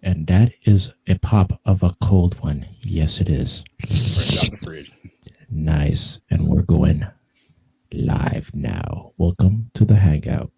and that is a pop of a cold one. Yes, it is. Fresh out the fridge. Nice. And we're going live now. Welcome to the Hangout.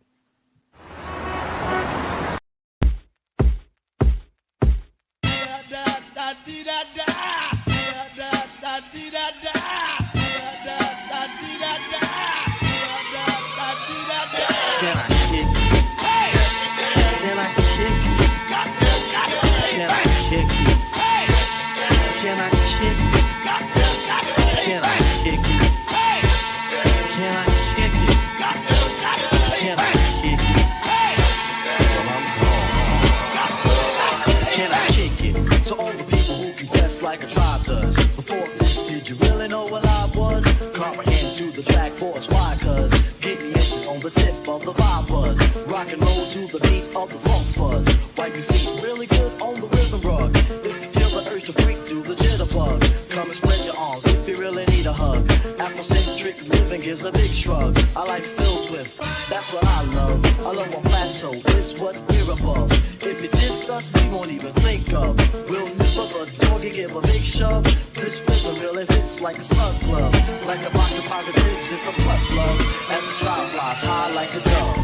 Like a tribe does. Before this, did you really know what I was? Comprehend to the track force, why? Cause give me inches on the tip of the vibe buzz. Rock and roll to the beat of the funk fuzz. Wipe your feet really good on the rhythm rug. If you feel the urge to freak, do the jitterbug. Come and spread your arms if you really need a hug. Afrocentric living is a big shrug. I like filled with, that's what I love. I love a plateau, it's what we're above. If it diss us, we won't even think of. We'll nip up a dog and give a big shove. This rhythm really fits like a slug glove. Like a box of positives, it's a plus love. As the tribe flies high like a dove.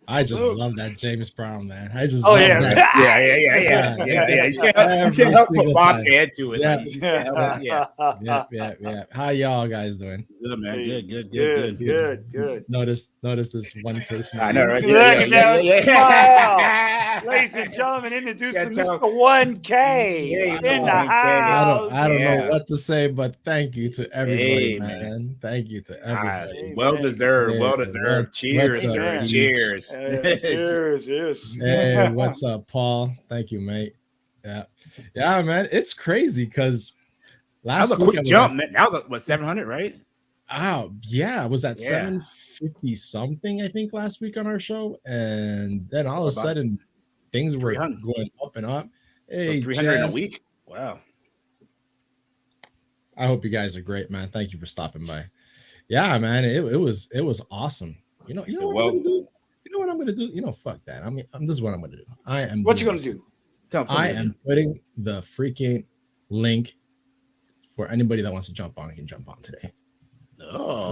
I just love that James Brown, man. I just love that. Yeah. You can't help but bob your head to it. Yeah. How y'all guys doing? Good, man. Good. Notice this one case. I know, right? Ladies and gentlemen, introducing Mr. 1K in the house. I don't know what to say, but thank you to everybody, man. Thank you to everybody. Well deserved. Cheers, sir. Cheers. Cheers. Hey, what's up, Paul? Thank you, mate. Yeah, man. It's crazy because last week, quick jump. Now was 700, right? Oh, yeah. I was at 750 something, I think, last week on our show, and then all of a sudden things were going up and up. Hey, so 300 in a week. Wow. I hope you guys are great, man. Thank you for stopping by. Yeah, man. It was awesome. You know what I'm gonna do? You know what I'm gonna do? Fuck that. This is what I'm gonna do. What you gonna do? I am putting the freaking link for anybody that wants to jump on can jump on today. Wow!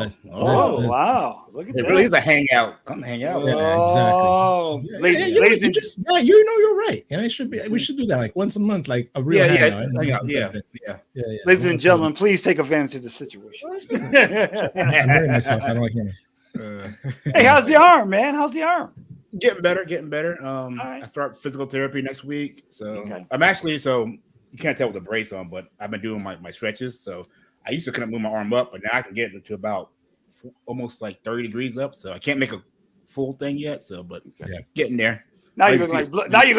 Look at that. It really is a hangout. Come hang out. Yeah, exactly. You're right. And we should do that like once a month, like a real hangout. Yeah. Ladies and gentlemen, please take advantage of the situation. I'm hearing myself. I don't like hearing myself. Hey, how's the arm, man? How's the arm? Getting better. I start physical therapy next week. So I'm actually, you can't tell with the brace on, but I've been doing my stretches. So I used to couldn't move my arm up, but now I can get it to about almost like 30 degrees up. So I can't make a full thing yet. So, but it's getting there. Now you're looking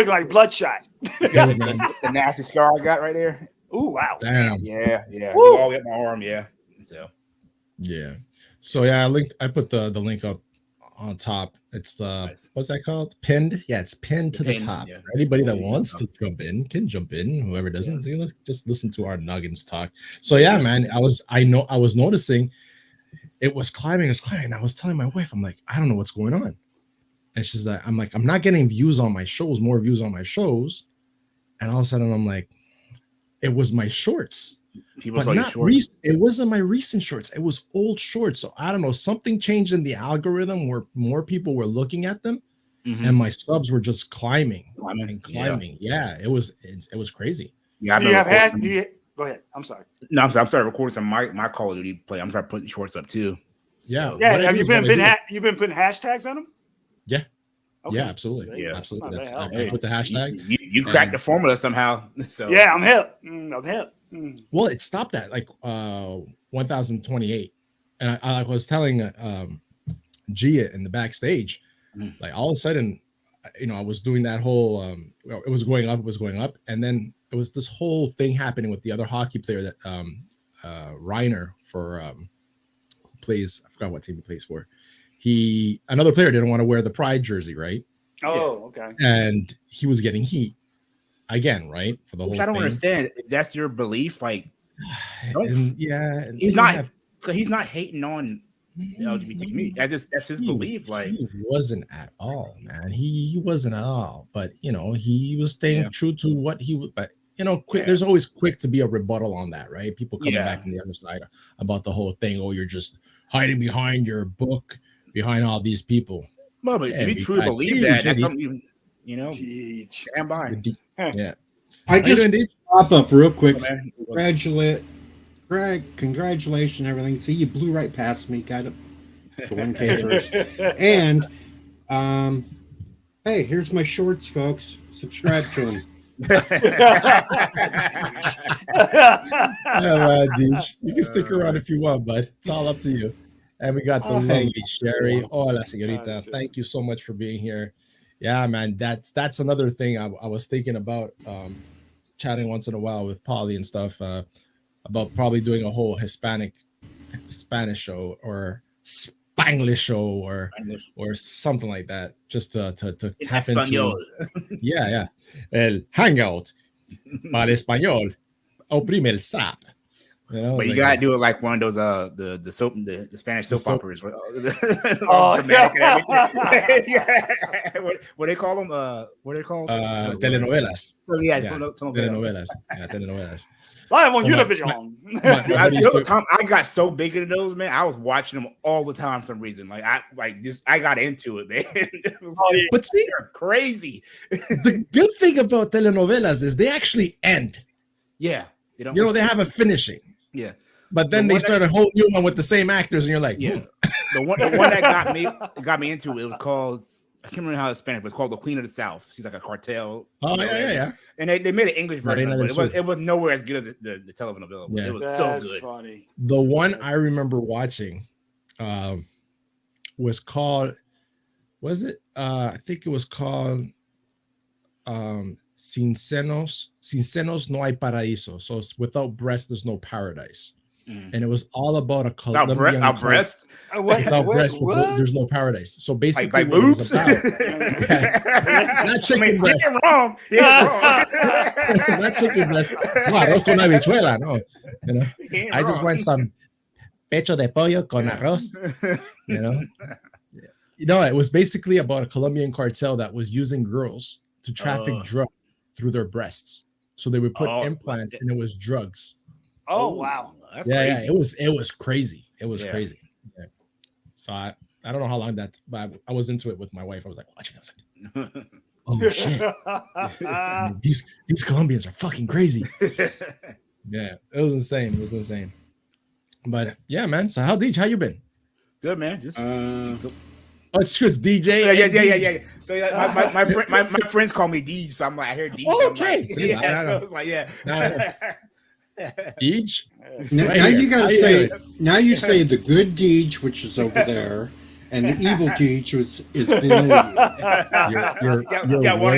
like Bloodshot. The nasty scar I got right there. Ooh, wow. Damn. Yeah. All at my arm. Yeah. So. Yeah. So I put the link up on top. It's what's that called? Pinned. Yeah, it's pinned to the top. Yeah. Anybody that wants to jump in can jump in. Whoever doesn't, let's just listen to our nuggets talk. So man, I was noticing it was climbing. I was telling my wife, I'm like, I don't know what's going on. And she's like, I'm not getting views on my shows, more views on my shows. And all of a sudden I'm like, it was my shorts. But not it wasn't my recent shorts. It was old shorts. So I don't know. Something changed in the algorithm where more people were looking at them, and my subs were just climbing. Yeah, it was crazy. Yeah, go ahead. I'm sorry. No, I'm starting recording some my Call of Duty play. I'm starting putting shorts up too. Yeah. Have you been putting hashtags on them? Yeah. Okay. Yeah, absolutely. Yeah, absolutely. I put the hashtag. You cracked the formula somehow. So yeah, I'm hip. Well, it stopped at like 1,028, and I was telling Gia in the backstage, like all of a sudden, I was doing that whole. It was going up, and then it was this whole thing happening with the other hockey player that Reiner for plays. I forgot what team he plays for. Another player didn't want to wear the Pride jersey, right? Oh, okay. And he was getting heat. again, right? For the Which whole I don't thing. understand. If that's your belief, like, he's not hating on the LGBT community. That's his belief. Like, he wasn't at all, man. He wasn't at all. But he was staying true to what he was. But there's always quick to be a rebuttal on that, right? People coming back from the other side about the whole thing. Oh, you're just hiding behind your book, behind all these people. Well, but if you truly believe that, that's something stand by. Yeah. I just pop up real quick. Congratulations and everything. See, you blew right past me. Got it. The 1K first. And hey, here's my shorts, folks. Subscribe to them. You can stick around if you want, bud. It's all up to you. And we got the lovely Sherry. Hola, señorita. Thank you so much for being here. Yeah, man. That's another thing I was thinking about chatting once in a while with Polly and stuff about probably doing a whole Spanish show or Spanglish show or something like that, just to tap into. Yeah. El hangout para español. Oprime el sap. But you gotta do it like one of those the Spanish soap operas. What they call them? What are they called? Telenovelas. Telenovelas. Telenovelas. Live on Univision. I got so big into those, man. I was watching them all the time for some reason. Like I got into it, man. But see, they're crazy. The good thing about telenovelas is they actually end. Yeah. They have a finishing. Yeah. But then they start a whole new one with the same actors, and you're like, the one that got me into it was called, I can't remember how it's Spanish, but it's called The Queen of the South. She's like a cartel. Oh, yeah. And they made an English version, but it was nowhere as good as the telenovela. Yeah. It was so good. Funny. The one I remember watching was called, I think it was called Sin senos no hay paraíso. So without breast, there's no paradise. And it was all about a Colombian without breast. Without breast, there's no paradise. So basically, like boobs. Not chicken breast. Wrong. Not chicken breast. No, arroz con habichuela. No, I just want some pecho de pollo con arroz. It was basically about a Colombian cartel that was using girls to traffic drugs through their breasts. So they would put implants, and it was drugs. Oh wow! That's crazy. It was crazy. It was crazy. Yeah. So I don't know how long but I was into it with my wife. I was like watching. I was like, oh shit! these Colombians are fucking crazy. Yeah, it was insane. But yeah, man. So how you been? Good, man. Just it's true. It's DJ. Yeah. So my friends call me Deej, so I'm like, I hear Deej. Oh, okay. So it's like, Deej. Now you gotta say. Now you say the good Deej, which is over there, and the evil Deej is below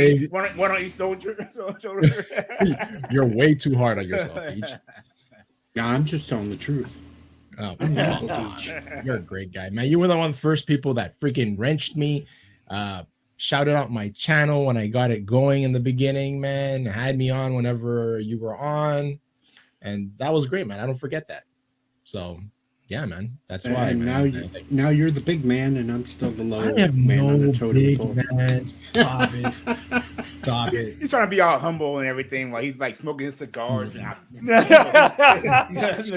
you. One on each shoulder. You're way too hard on yourself, Deej. Yeah, I'm just telling the truth. Oh, you're a great guy, man. You were one of the first people that freaking wrenched me, shouted out my channel when I got it going in the beginning, man. Had me on whenever you were on, and that was great, man. I don't forget that. So yeah, man. That's why. And now you're the big man, and I'm still the low man. I have man no big man. Stop it. Stop it. He's trying to be all humble and everything while he's like smoking his cigars. Mr.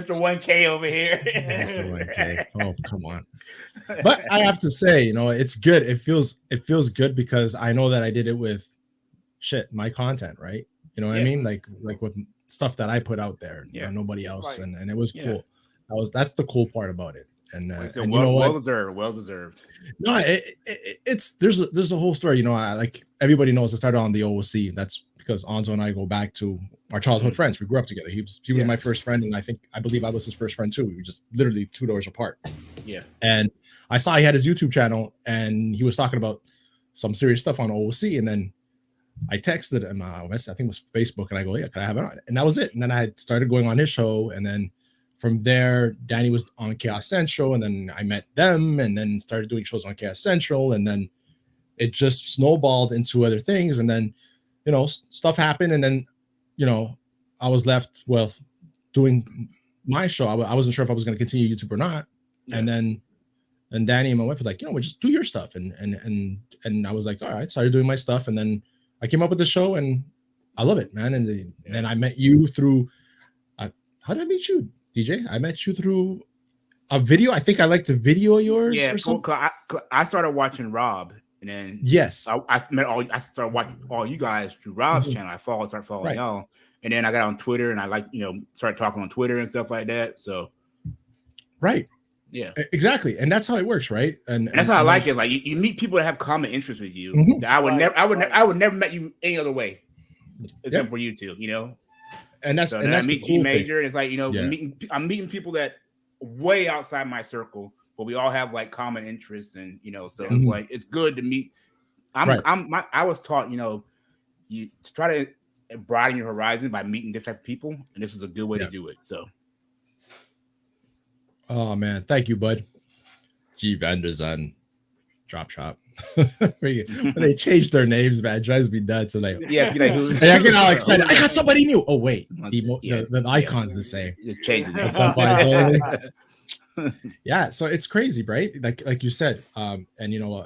1K over here. Mr. 1K. Oh, come on. But I have to say, it's good. It feels good because I know that I did it with my content, right? You know what I mean? Like with stuff that I put out there, nobody else, right. and it was cool. That's the cool part about it. And, well deserved. No, there's a whole story. Like everybody knows I started on the OOC. That's because Anzo and I go back to our childhood friends. We grew up together. He was my first friend, and I believe I was his first friend too. We were just literally 2 doors apart. Yeah. And I saw he had his YouTube channel, and he was talking about some serious stuff on OOC, and then I texted him. I think it was Facebook, and I go, "Yeah, can I have it on?" And that was it. And then I started going on his show, and then from there, Danny was on Chaos Central, and then I met them, and then started doing shows on Chaos Central, and then it just snowballed into other things. And then stuff happened, and then I was left with doing my show. I wasn't sure if I was going to continue YouTube or not, and then Danny and my wife were like, well, just do your stuff, and I was like, all right, started doing my stuff, and then I came up with the show, and I love it, man. And then I met you through. How did I meet you, DJ? I met you through a video. I think I liked a video of yours. Yeah, or something. I started watching Rob, and then yes, I started watching all you guys through Rob's channel. I started following y'all, and then I got on Twitter, and I started talking on Twitter and stuff like that. So, right, yeah, exactly, and that's how it works, right? And that's how I like it. Like you meet people that have common interests with you. I would never met you any other way except for YouTube. And that's so and that's I meet the cool Major, thing. And it's like I'm meeting people that way outside my circle, but we all have like common interests, and so it's like it's good to meet. I was taught you to try to broaden your horizon by meeting different type of people, and this is a good way to do it. So, oh man, thank you, bud. G Vendors on Drop Shop. When they changed their names, man, it drives me nuts. And like, I get all excited. I got somebody new. Oh wait, the icon's the same. It's changing. Yeah, so it's crazy, right? Like you said, and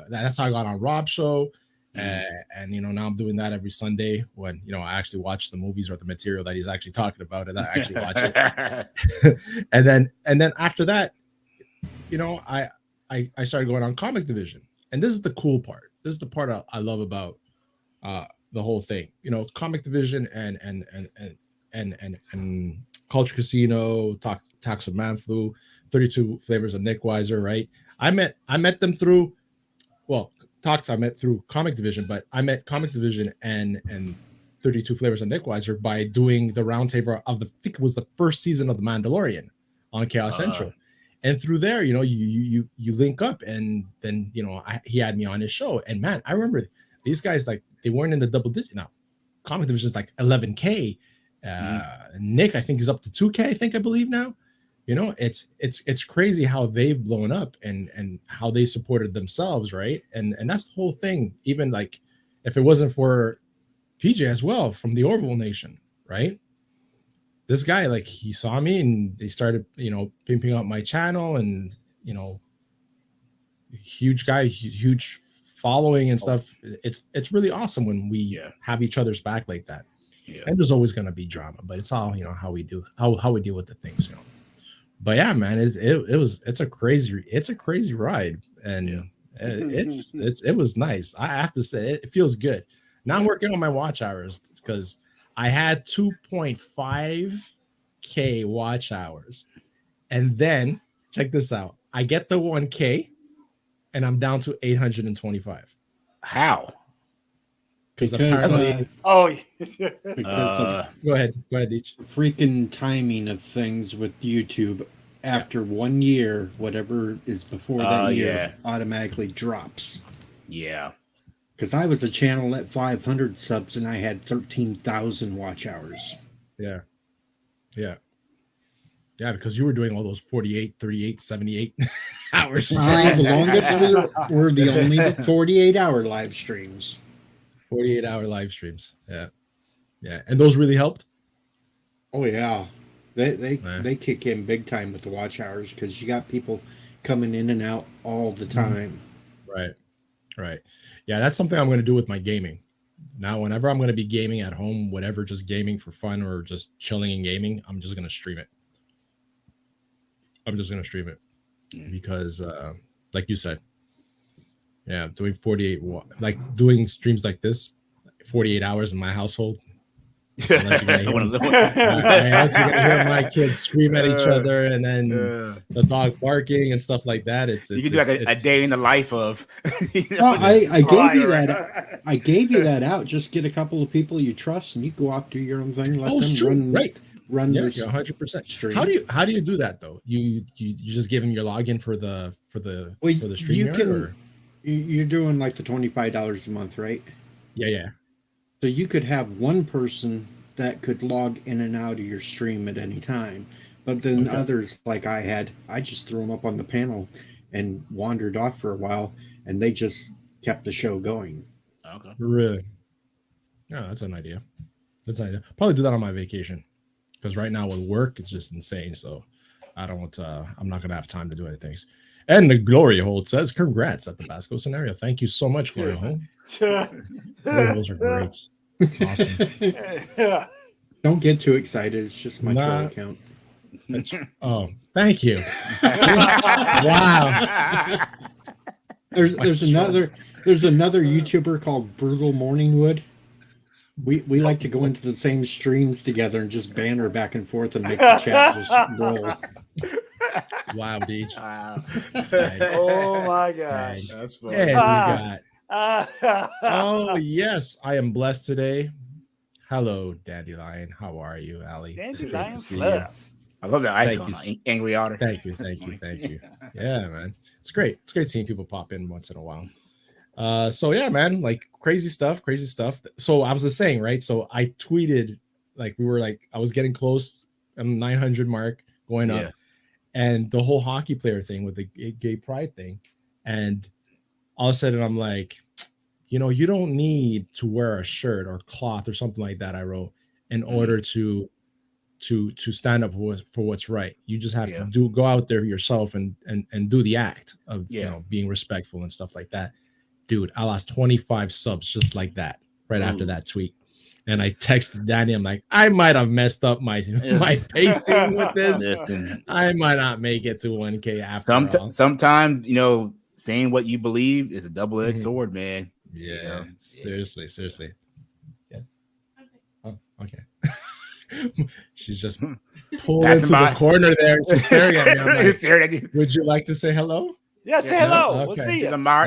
that's how I got on Rob's show, and now I'm doing that every Sunday when I actually watch the movies or the material that he's actually talking about, and I actually watch it. and then after that, I started going on Comic Division. And this is the cool part. This is the part I love about the whole thing. Comic Division and Culture Casino, Talks of Manflu, 32 Flavors of Nick Weiser, right? I met them through, Talks I met through Comic Division, but I met Comic Division and 32 Flavors of Nick Weiser by doing the roundtable of I think it was the first season of The Mandalorian on Chaos Central. And through there, you link up, and then he had me on his show. And man, I remember these guys, like, they weren't in the double digit. Now, Comic Division is like 11K. Nick, I think, is up to 2K. I believe now. It's crazy how they've blown up and how they supported themselves, right? And that's the whole thing. Even like if it wasn't for PJ as well from the Orville Nation, right? This guy, like, he saw me and they started, pimping up my channel, and, huge guy, huge following and stuff. It's really awesome when we have each other's back like that. Yeah. And there's always going to be drama, but it's all, how we do, how we deal with the things, But yeah, man, it's a crazy ride. And it was nice. I have to say, it feels good. Now I'm working on my watch hours because I had 2.5K watch hours, and then check this out. I get the 1K, and I'm down to 825. How? Because apparently, because go ahead, Deech. Freaking timing of things with YouTube. After 1 year, whatever is before that year automatically drops. Yeah. Because I was a channel at 500 subs and I had 13,000 watch hours. Yeah, because you were doing all those 48, 38, 78 hours. The longest were the only 48-hour live streams. 48-hour live streams. Yeah. And those really helped? Oh, yeah. They kick in big time with the watch hours because you got people coming in and out all the time. Right. Yeah, that's something I'm going to do with my gaming. Now, whenever I'm going to be gaming at home, whatever, just gaming for fun or just chilling and gaming, I'm just going to stream it. Because, like you said, doing 48, like doing streams like this, 48 hours in my household. Unless you're gonna hear my kids scream at each other, and then the dog barking and stuff like that. You can do like a day in the life of. I gave you that. I gave you that out. Just get a couple of people you trust, and you go out do your own thing. Let them run this 100%. Stream. How do you do that though? You just give them your login for the stream. You're doing like the $25 a month, right? Yeah. So you could have one person that could log in and out of your stream at any time. But then others, like I just threw them up on the panel and wandered off for a while, and they just kept the show going. Okay. Really? Yeah, that's an idea. Probably do that on my vacation, because right now with work it's just insane. So I don't. I'm not gonna have time to do anything. And the Glory Hole says, "Congrats at the Basco scenario. Thank you so much, Glory Hole. Glory Holes are great. Awesome. Don't get too excited. It's just my troll account. Oh, thank you. Wow. There's another YouTuber called Brutal Morningwood. We like to go into the same streams together and just banter back and forth and make the chat just roll. Wow, Deej. Wow. Nice. Oh my gosh. Nice. That's funny. And we got. Oh yes, I am blessed today. Hello, Dandelion. How are you, Ali? Dandelion to see you. left. I love that Thank icon. you. Angry Otter. Thank you. Yeah, man. It's great. It's great seeing people pop in once in a while. So yeah, man, like crazy stuff. So I was just saying, right? So I tweeted, like I was getting close, 900 mark going up, and the whole hockey player thing with the gay pride thing, and all of a sudden I'm like, you don't need to wear a shirt or cloth or something like that. I wrote in order to stand up for what's right. You just have to go out there yourself and do the act of being respectful and stuff like that. Dude, I lost 25 subs just like that right after that tweet. And I texted Danny, I'm like, I might have messed up my pacing with this. I might not make it to 1K after all. Sometimes, saying what you believe is a double-edged sword, man. Yeah, seriously. Yes. Oh, okay. She's just pulled into the corner there. She's staring at me. I'm like, would you like to say hello? Yeah, say hello. Okay. We'll see you. See the Mar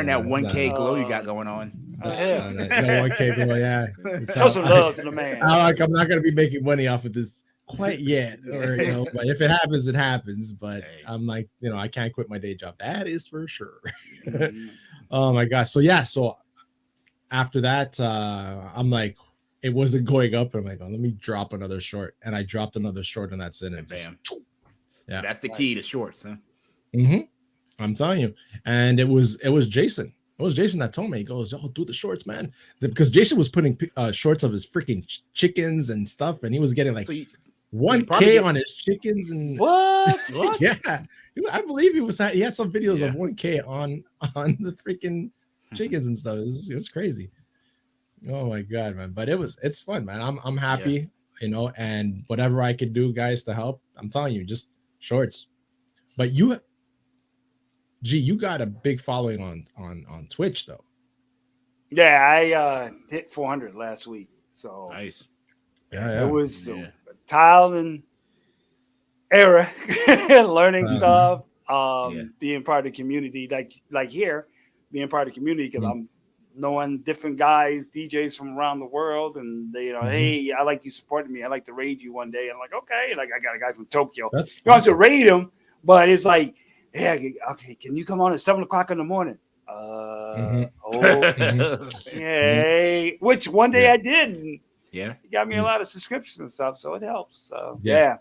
in that 1K glow you got going on. No 1K glow, yeah. Show some love to the man. I'm not going to be making money off of this quite yet, or but if it happens, it happens. But I'm like, I can't quit my day job. That is for sure. Oh my gosh. So after that, I'm like, it wasn't going up. I'm like, let me drop another short, and I dropped another short, and that's it. And bam. Yeah, that's the key to shorts, huh? Mm-hmm. I'm telling you. And it was Jason. It was Jason that told me. He goes, "Oh, do the shorts, man," because Jason was putting shorts of his freaking chickens and stuff, and he was getting like 1K on his chickens and what? Yeah, I believe he had some videos of 1K on the freaking chickens and stuff. It was crazy. Oh my god, man! But it's fun, man. I'm happy, and whatever I could do, guys, to help. I'm telling you, just shorts. But you got a big following on Twitch, though. Yeah, I hit 400 last week. So nice. Yeah. It was a trial and error, learning stuff, being part of the community, like here, being part of the community because I'm knowing different guys, DJs from around the world, and they, hey, I like you supporting me. I like to raid you one day. I'm like, okay, like I got a guy from Tokyo. That's you want to raid him, but it's like, yeah, okay, can you come on at 7:00 in the morning? Okay. Which one day I did. And it got me a lot of subscriptions and stuff, so it helps. So yeah.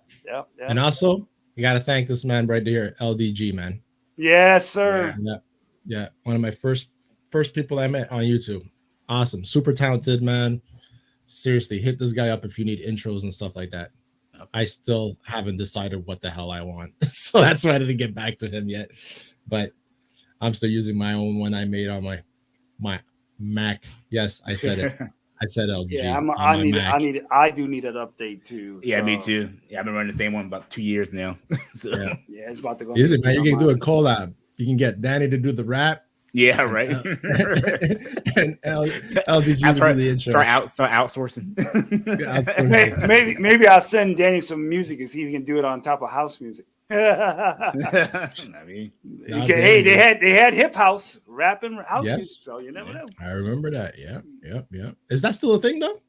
And also, you got to thank this man right here, LDG, man. Yes, sir. Yeah. One of my first people I met on YouTube. Awesome. Super talented, man. Seriously, hit this guy up if you need intros and stuff like that. I still haven't decided what the hell I want. So that's why I didn't get back to him yet. But I'm still using my own one I made on my Mac. Yes, I said it. I said LG. Yeah, I do need an update too. Yeah, me too. Yeah, I've been running the same one about 2 years now. So it's about to go. Is it, man? You can do a collab. You can get Danny to do to Yeah, right. And LDG to do the intro. Start outsourcing. Maybe I'll send Danny some music and see if he can do it on top of house music. I mean, they had hip house rapping house music, so you never know. I remember that. Yeah. Is that still a thing though?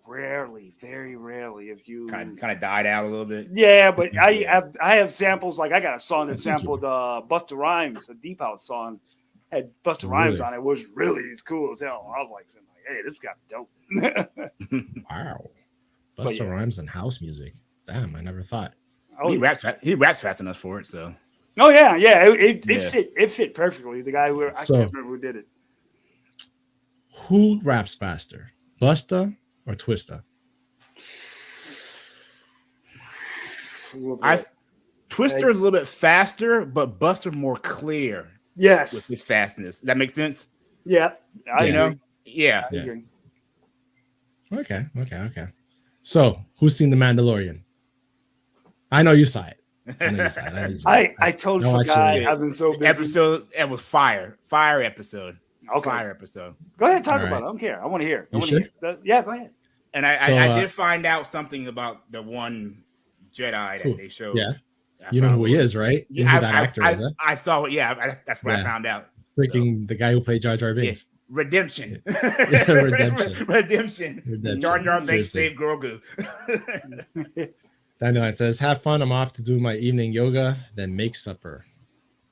Rarely, very rarely. If you kind of died out a little bit. Yeah, but I have samples. Like I got a song that sampled Busta Rhymes, a Deep House song, had Busta Rhymes on it. It was really cool as hell. I was like, hey, this got dope. Wow, Busta Rhymes and house music. Damn, I never thought. He raps fast enough for it. So. Oh yeah. It fit perfectly. The guy I can't remember who did it. Who raps faster, Busta or Twista? Twister is a little bit faster, but Buster more clear. Yes, with his fastness. That makes sense. Yeah, I agree. Yeah. I agree. Okay. So, who's seen The Mandalorian? I know you saw it. I totally forgot. I've been so busy. Episode, it was fire episode. Okay. Fire episode. Go ahead and talk about it. I don't care. I want to hear. Yeah, go ahead. And I did find out something about the one Jedi that they showed. Yeah. You know who he is, right? You know who that actor is, huh? I saw it. Yeah, that's what I found out. Freaking the guy who played Jar Jar Binks. Yeah. Redemption. Redemption. Jar Jar Binks saved Grogu. Daniel, it says, have fun. I'm off to do my evening yoga, then make supper.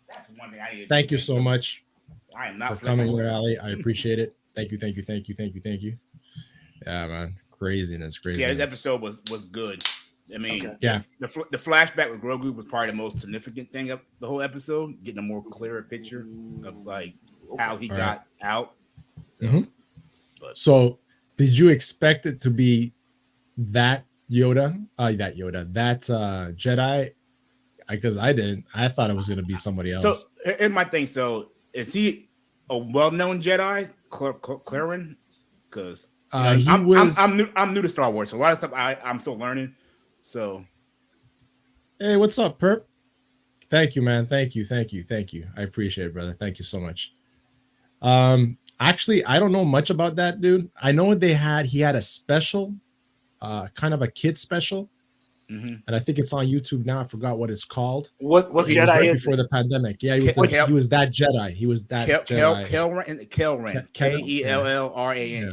That's one thing I need to Thank you so much I am not for coming here, Ali. I appreciate it. Thank you. Yeah, man. Craziness. Yeah, this episode was good. I mean, yeah. The flashback with Grogu was probably the most significant thing of the whole episode, getting a more clearer picture of like how he got out. So, so, did you expect it to be that Yoda? That Jedi? Because I didn't. I thought it was going to be somebody else. So, here's my thing. So, is he a well-known Jedi, Clarin? Because I'm new to Star Wars, so a lot of stuff I'm still learning. So, hey, what's up, Perp? Thank you, man. Thank you. I appreciate it, brother. Thank you so much. Actually, I don't know much about that dude. I know he had a special, kind of a kid special, and I think it's on YouTube now. I forgot what it's called. What Jedi is before the pandemic? Yeah, he was that Jedi. He was that Jedi. Kellran. Kellran.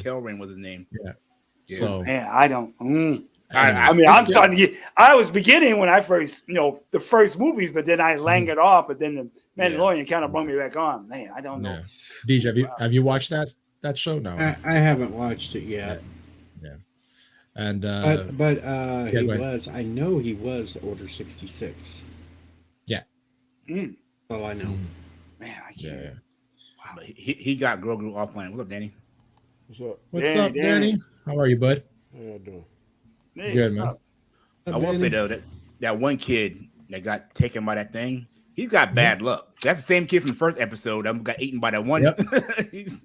Kellran was his name. Yeah. So man, I don't. I mean, I'm starting to get. I was beginning when I first, the first movies, but then I languid off. But then the Mandalorian kind of brought me back on. Man, I don't know. DJ, have you watched that show? No, I haven't watched it yet. Yeah, and but he was. I know he was Order 66. Yeah, that's all I know. Man, I can't. Yeah. Wow, he got Grogu offline. What's up, Danny? What's up, Danny? How are you, bud? How you doing? Good, man. I will say though that one kid that got taken by that thing, he's got bad luck. That's the same kid from the first episode that got eaten by that one. Yep.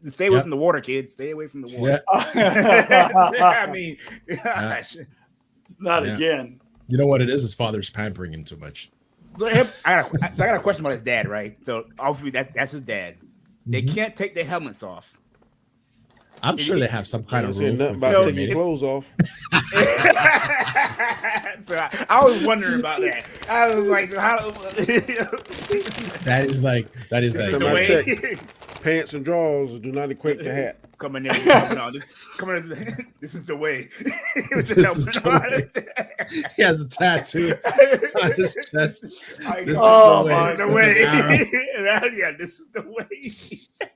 Stay away from the water, kids. Stay away from the water. I mean, gosh. Not again. You know what it is? His father's pampering him too much. I got a question about his dad, right? So obviously that's his dad. They can't take their helmets off. I'm sure they have some kind of rule. Nothing about taking your clothes off. So I was wondering about that. I was like, how? that is the way. Pants and drawers do not equate to hat. Coming in. This is the way. He has a tattoo on his chest. This is the way. Yeah, this is the way.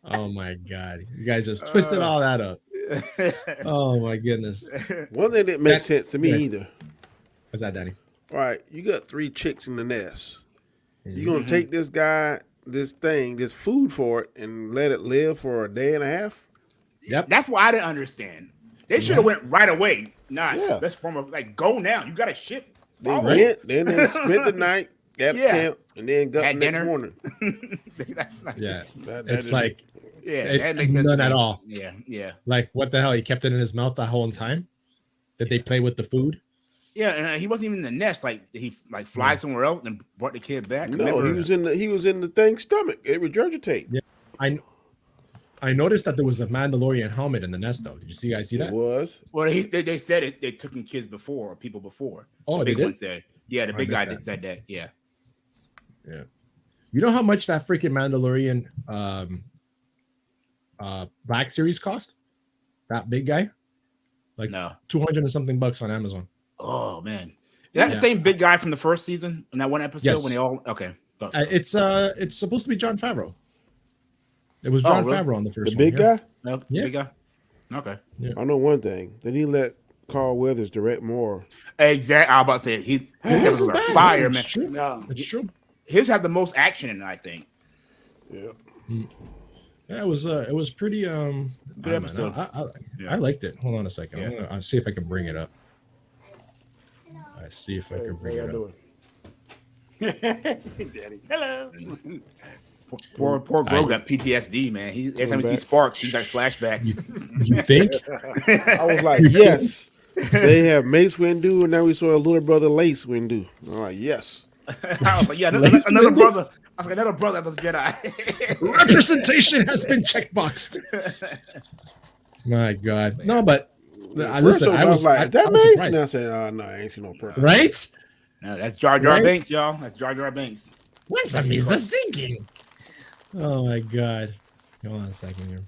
Oh my God! You guys just twisted all that up. Oh my goodness! One thing that makes sense to me either. What's that, Danny? All right, you got 3 chicks in the nest. You're gonna take this guy, this food for it, and let it live for a day and a half. Yep, that's what I didn't understand. They should have went right away. Let's go now. You got a ship. They went, then they spent the night at camp, and then got the next morning. It's like that makes sense none at all. Yeah. Like what the hell? He kept it in his mouth the whole time. Did they play with the food? Yeah, and he wasn't even in the nest. Like he flies somewhere else and brought the kid back. No, he was in the thing's stomach. It regurgitated. Yeah, I noticed that there was a Mandalorian helmet in the nest, though. Did you guys see that? It was. Well, they said it. They took in kids before, or people before. Oh, the they big did? one said. Yeah, the big guy said that. Yeah. Yeah. You know how much that freaking Mandalorian Black Series cost? That big guy? Like no. 200 and something bucks on Amazon. Oh man. Is that the same big guy from the first season in that one episode when they all it's supposed to be Jon Favreau. It was Jon Favreau on the first one. The big guy? No, big guy. Okay. Yeah. I know one thing. They didn't let Carl Weathers direct more. Exactly. I was about to say he's a fire, man. True. No. It's true. His had the most action in it, I think. Yeah. Yeah, it was pretty Good episode. I liked it. Hold on a second. I'll see if I can bring it up. I see if I can bring it up. Daddy. Hello. Poor Gro got PTSD, man. Every time he sees Sparks, he's got flashbacks. You think? I was like, yes. They have Mace Windu, and now we saw a little brother Lace Windu. I'm like, yes. I was like, yeah, another brother. I was like, another brother of the Jedi. Representation has been checkboxed. My God, no, but listen, I was like, that Mace? surprised. And I said, oh no, I ain't seen no purple. Right? No, that's Jar Jar Binks, y'all. That's Jar Jar Binks. What's a mesa sinking? Oh my God! Hold on a second here.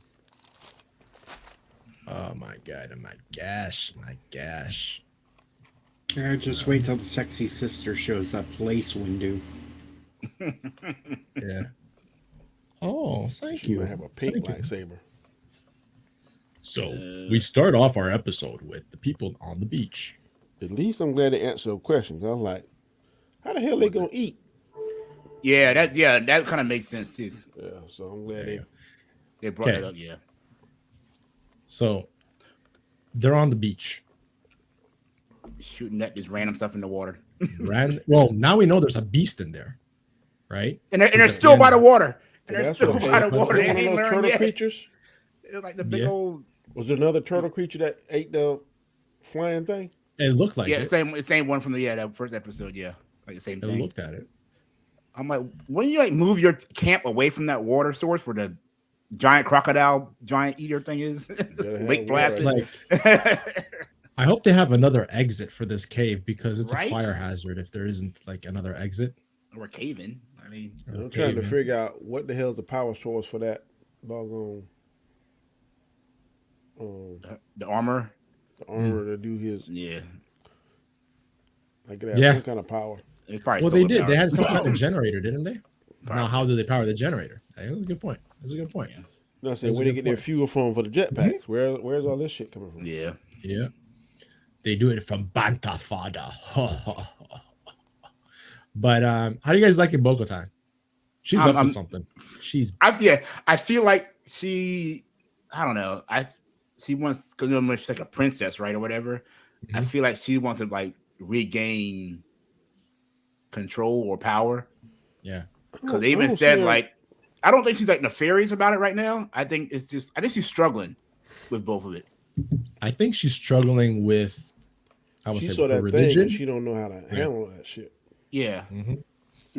Oh my God! Oh my gosh! My gosh! Yeah, just wait till the sexy sister shows up. Lace Windu. Yeah. Oh, thank She you. might have a pink Thank you. lightsaber. So we start off our episode with the people on the beach. At least I'm glad they answered the questions. I was like, how the hell they gonna eat? Yeah, that kind of makes sense too. Yeah, so I'm glad they brought it up. Yeah. So they're on the beach. Shooting at this random stuff in the water. Well, now we know there's a beast in there, right? And they're still by the water. And they're That's still what by the was water. it They one of ain't those learned turtle yet. creatures? It was like the big old. Was there another turtle creature that ate the flying thing? It looked like it. Same one from that first episode. Yeah, like the same It thing. looked at it. I'm like, wouldn't you like move your camp away from that water source where the giant crocodile, giant eater thing is? Lake Placid. Like, I hope they have another exit for this cave because it's a fire hazard if there isn't like another exit. Or caving. I mean, I'm trying to figure out what the hell is the power source for that doggone the armor. The armor to do his like it has some kind of power. It's probably well, they did. Power. They had some kind of generator, didn't they? Now, how do they power the generator? That's a good point. That's a good point. Yeah. No, I'm saying where they get their fuel from for the jetpacks. Where's all this shit coming from? Yeah. Yeah. They do it from Banta Fada. But how do you guys like it, Bo-Katan? She's up to something. I feel like she, I don't know. She wants, because she's like a princess, right, or whatever. Mm-hmm. I feel like she wants to like regain control or power. Yeah. Because they even said like, I don't think she's like nefarious about it right now. I think she's struggling with both of it. I think she's struggling with, I would say, her religion. She don't know how to handle that shit. Yeah. Mm-hmm.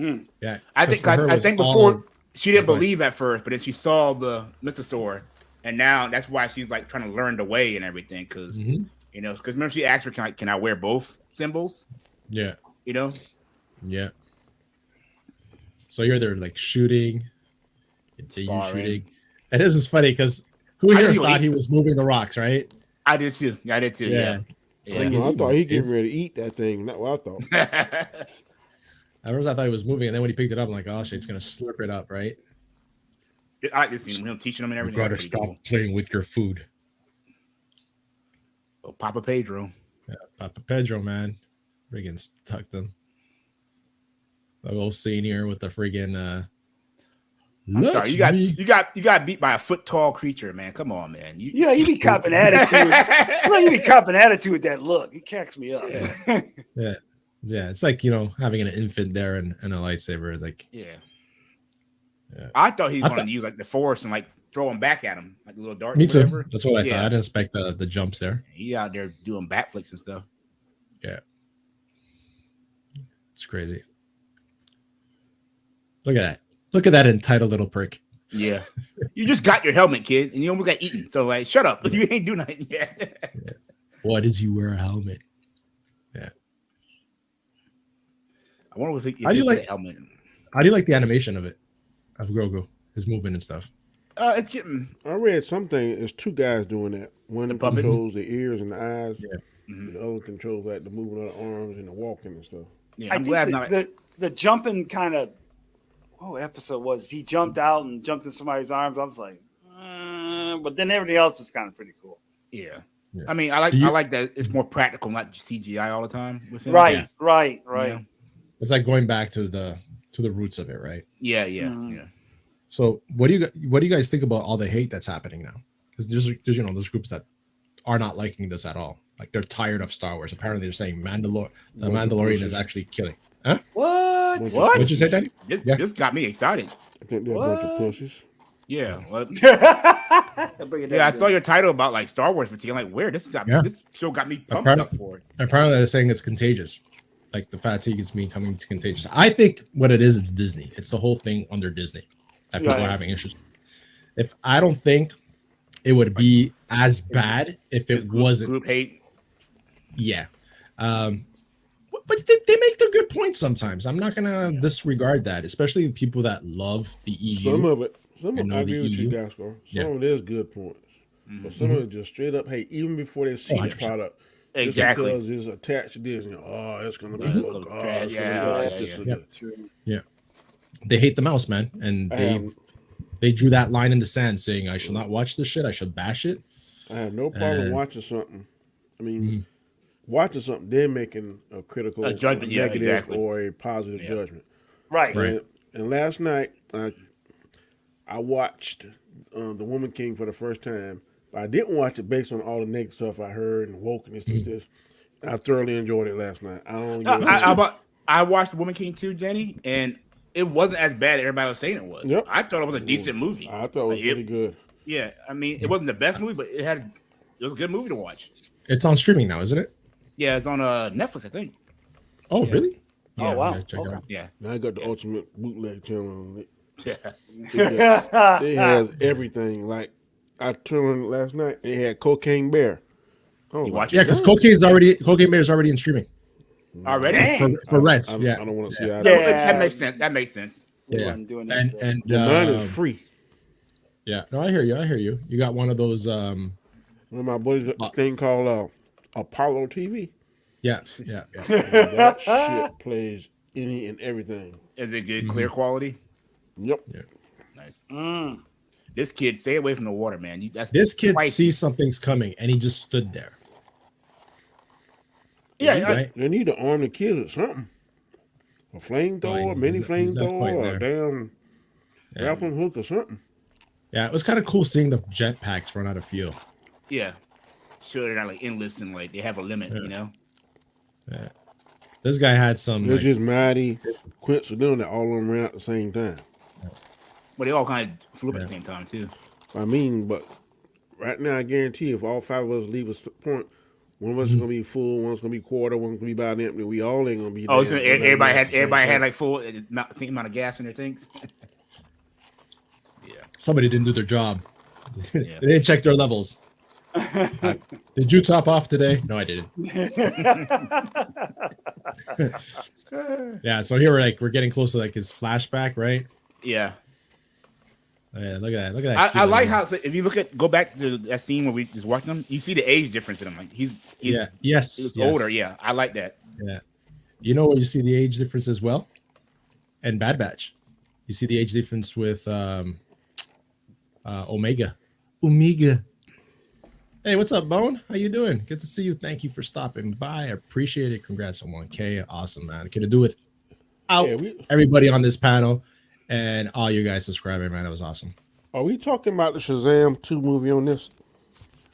Mm. Yeah. I think before she didn't believe at first, but then she saw the mythosaur, and now that's why she's like trying to learn the way and everything. Because because remember she asked her, "Can I wear both symbols?" Yeah. Yeah. So you're there like shooting, continue shooting. And this is funny because who here thought he was moving the rocks, right? I did too. Yeah. I thought he getting ready to eat that thing. That's what I thought. At first, I thought he was moving, and then when he picked it up, I'm like, "Oh shit, it's gonna slurp it up, right?" I like this scene, him teaching him and everything. You gotta stop playing with your food. Oh, Papa Pedro. Yeah, Papa Pedro, man, friggin' stuck them. The little scene here with the friggin'. I'm sorry, you got beat by a foot tall creature, man. Come on, man. You be copping attitude. You be copping attitude with that look. It cracks me up. Yeah. It's like having an infant there and a lightsaber. Like I thought he wanted to use like the Force and like throw him back at him like a little dart. Me too. Whatever. That's what I thought. I didn't expect the jumps there. He out there doing backflips and stuff. Yeah, it's crazy. Look at that. Look at that entitled little prick. Yeah. You just got your helmet, kid, and you almost got eaten. So, like, shut up. You ain't do nothing yet. Why does he wear a helmet? Yeah. I wonder if he like a helmet. How do you like the animation of it? Of Grogu, his movement and stuff? It's getting... I read something. There's two guys doing that. One controls the ears and the eyes. Yeah. Mm-hmm. The other controls like the movement of the arms and the walking and stuff. Yeah, I'm glad the jumping kind of... What episode was he jumped out and jumped in somebody's arms? I was like, but then everything else is kind of pretty cool. Yeah. I mean, I like that it's more practical, not just CGI all the time with him. Right. It's like going back to the roots of it, right? Yeah. So what do you guys think about all the hate that's happening now? because there's there's groups that are not liking this at all. Like they're tired of Star Wars. Apparently, they're saying the Mandalorian is actually killing. Huh? What? What'd you say, Daddy? This got me excited. I think they're a bunch of pussies. Yeah. Well, Bring it yeah, down I saw your title about like Star Wars fatigue. I'm like, where? This show got me pumped up for it. Apparently, they're saying it's contagious. Like the fatigue is becoming contagious. I think what it is, it's Disney. It's the whole thing under Disney that people are having issues. I don't think it would be as bad if it wasn't group hate. Yeah. But they make their good points sometimes. I'm not gonna disregard that, especially the people that love the EU. Some of it, I agree with you, Gasco. Some of it is good points, but some of it just straight up hate. Even before they see the product, exactly, because it's attached to Disney. Oh, it's gonna be yeah. They hate the mouse, man, and they drew that line in the sand, saying, "I shall not watch this shit. I shall bash it." I have no problem watching something. I mean. Watching something, then making a critical judgment, negative or a positive judgment. Right. And last night, I watched The Woman King for the first time. But I didn't watch it based on all the negative stuff I heard and wokeness and this. I thoroughly enjoyed it last night. I watched The Woman King too, Jenny, and it wasn't as bad as everybody was saying it was. Yep. I thought it was a decent movie. I thought it was pretty good. Yeah, I mean, it wasn't the best movie, but it was a good movie to watch. It's on streaming now, isn't it? Yeah, it's on Netflix, I think. Oh, really? Yeah, oh, wow. Check it out. Yeah. Now I got the Ultimate Bootleg channel on it. Yeah. It has everything. Like, I turned on it last night, and it had Cocaine Bear. Oh, yeah, because Cocaine Bear is already in streaming. Already? For rent. I Yeah. don't want to see that. That makes sense. That makes sense. Yeah. And mine is free. Yeah. No, I hear you. You got one of those. One of my boys got this thing called Apollo TV. Yeah. That shit plays any and everything. Is it good, clear quality? Yep. Yeah. Nice. This kid, stay away from the water, man. This kid sees something's coming, and he just stood there. Yeah, they need to arm the kids with something. A flamethrower, mini flamethrower, a damn grappling hook or something. Yeah, it was kind of cool seeing the jetpacks run out of fuel. Yeah. Sure, they're not like endless and like they have a limit, you know? Yeah. This guy had some. It's just Maddie, coincidental that all of them ran at the same time. But they all kind of flew up at the same time, too. I mean, but right now, I guarantee if all five of us leave a point, one of us is going to be full, one's going to be quarter, one's going to be about empty. We all ain't going to be. Oh, so everybody had like full, same amount of gas in their tanks? Yeah. Somebody didn't do their job. They didn't check their levels. Did you top off today? No, I didn't. Yeah, so here we're getting close to like his flashback, right? Yeah. Yeah, look at that. I like how if you go back to that scene where we just watched him, you see the age difference in him. Like he's older. Yeah, I like that. Yeah, you know where you see the age difference as well, and Bad Batch, you see the age difference with Omega. Hey, what's up, Bone? How you doing? Good to see you. Thank you for stopping by. I appreciate it. Congrats on 1K. Awesome, man. Could do with everybody on this panel and all you guys subscribing, man. It was awesome. Are we talking about the Shazam 2 movie on this?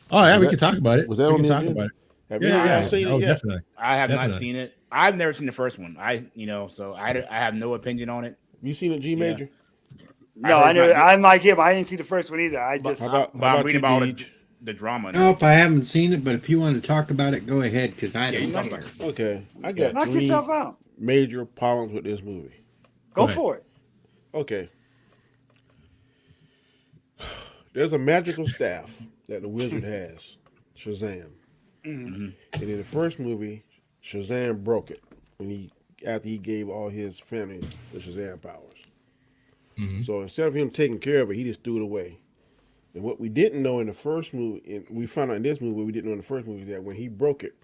Oh, yeah, we can talk about it. Was that on talk about it? Have you seen it yet? Definitely. I have not seen it. I've never seen the first one. So I have no opinion on it. You seen it, G Major? No, I'm like him. I didn't see the first one either. I'm reading about the drama. Nope, I haven't seen it, but if you want to talk about it, go ahead, because I don't. Okay, I got knock yourself out. Major problems with this movie. Go for it. Okay. There's a magical staff that the wizard has, Shazam. Mm-hmm. And in the first movie, Shazam broke it after he gave all his family the Shazam powers. Mm-hmm. So instead of him taking care of it, he just threw it away. And what we didn't know in the first movie, and we found out in this movie, what we didn't know in the first movie, is that when he broke it,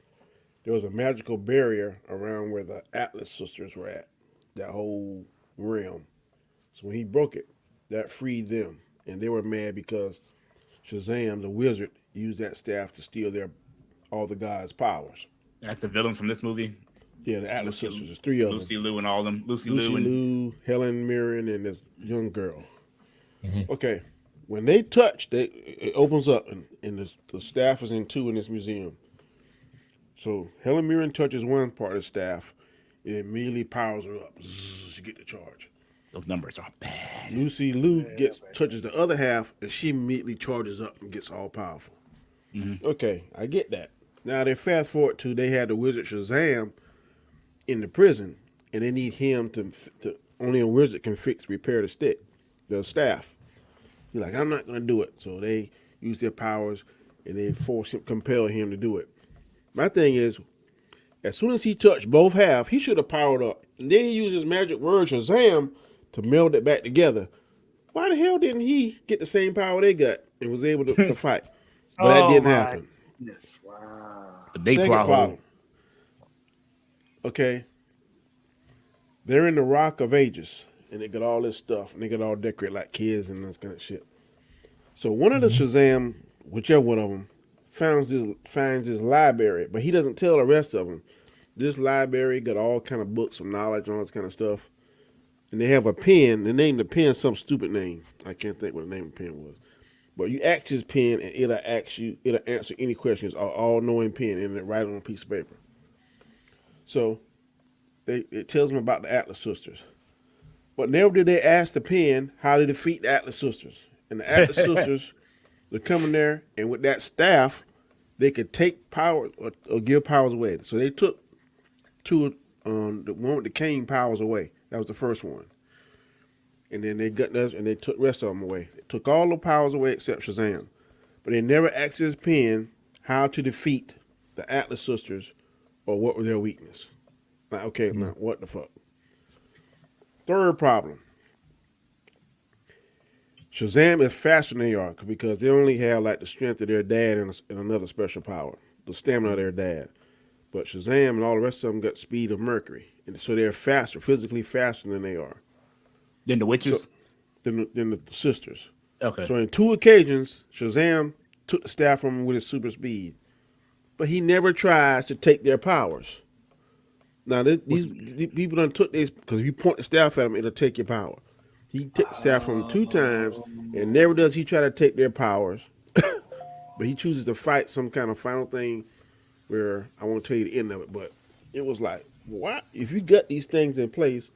there was a magical barrier around where the Atlas sisters were at, that whole realm. So when he broke it, that freed them. And they were mad because Shazam, the wizard, used that staff to steal all the gods' powers. That's the villain from this movie? Yeah, the Atlas sisters. There's three of them. Lucy Liu and all of them. Lucy Liu, Helen Mirren, and this young girl. Mm-hmm. Okay. When they touch, it opens up, and the staff is in two in this museum. So Helen Mirren touches one part of the staff, it immediately powers her up. Zzz, she get the charge. Those numbers are bad. Lucy Liu touches the other half, and she immediately charges up and gets all powerful. Mm-hmm. Okay, I get that. Now they fast forward to they had the wizard Shazam in the prison, and they need him to only a wizard can repair the staff. He's like, I'm not going to do it. So they use their powers, and they compel him to do it. My thing is, as soon as he touched both halves, he should have powered up. And then he used his magic word Shazam to meld it back together. Why the hell didn't he get the same power they got and was able to fight? But that didn't happen. Yes. Wow. The big problem. Okay. They're in the Rock of Ages, and they got all this stuff, and they got all decorated like kids and this kind of shit. So one of the Shazam, whichever one of them, finds his library, but he doesn't tell the rest of them. This library got all kind of books of knowledge and all this kind of stuff. And they have a pen. They named the pen some stupid name. I can't think what the name of the pen was. But you ask his pen, and it'll answer any questions. All-knowing pen, and it write it on a piece of paper. So it tells them about the Atlas Sisters. But never did they ask the pen how to defeat the Atlas Sisters. And the Atlas Sisters, they're coming there, and with that staff, they could take power or give powers away. So they took the one with the cane powers away. That was the first one. And then they got us, and they took the rest of them away. They took all the powers away except Shazam. But they never asked his pen how to defeat the Atlas Sisters or what was their weakness. Like, okay, now what the fuck? Third problem. Shazam is faster than they are because they only have like the strength of their dad and another special power, the stamina of their dad. But Shazam and all the rest of them got speed of Mercury. And so they're faster, physically faster than they are. Than the witches? So, than the sisters. Okay. So in 2 occasions, Shazam took the staff from him with his super speed. But he never tries to take their powers. Now, these people done took this, because if you point the staff at them, it'll take your power. He took the staff from them 2 times, and never does he try to take their powers. But he chooses to fight some kind of final thing where I won't tell you the end of it, but it was like, what? If you got these things in place,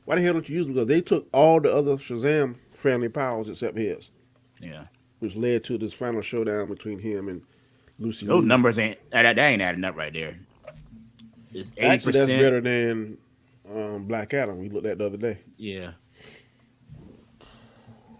why the hell don't you use them? Because they took all the other Shazam family powers except his. Yeah. Which led to this final showdown between him and Lucy. Those numbers ain't adding up right there. It's 80%. Actually, that's better than Black Adam we looked at the other day. Yeah.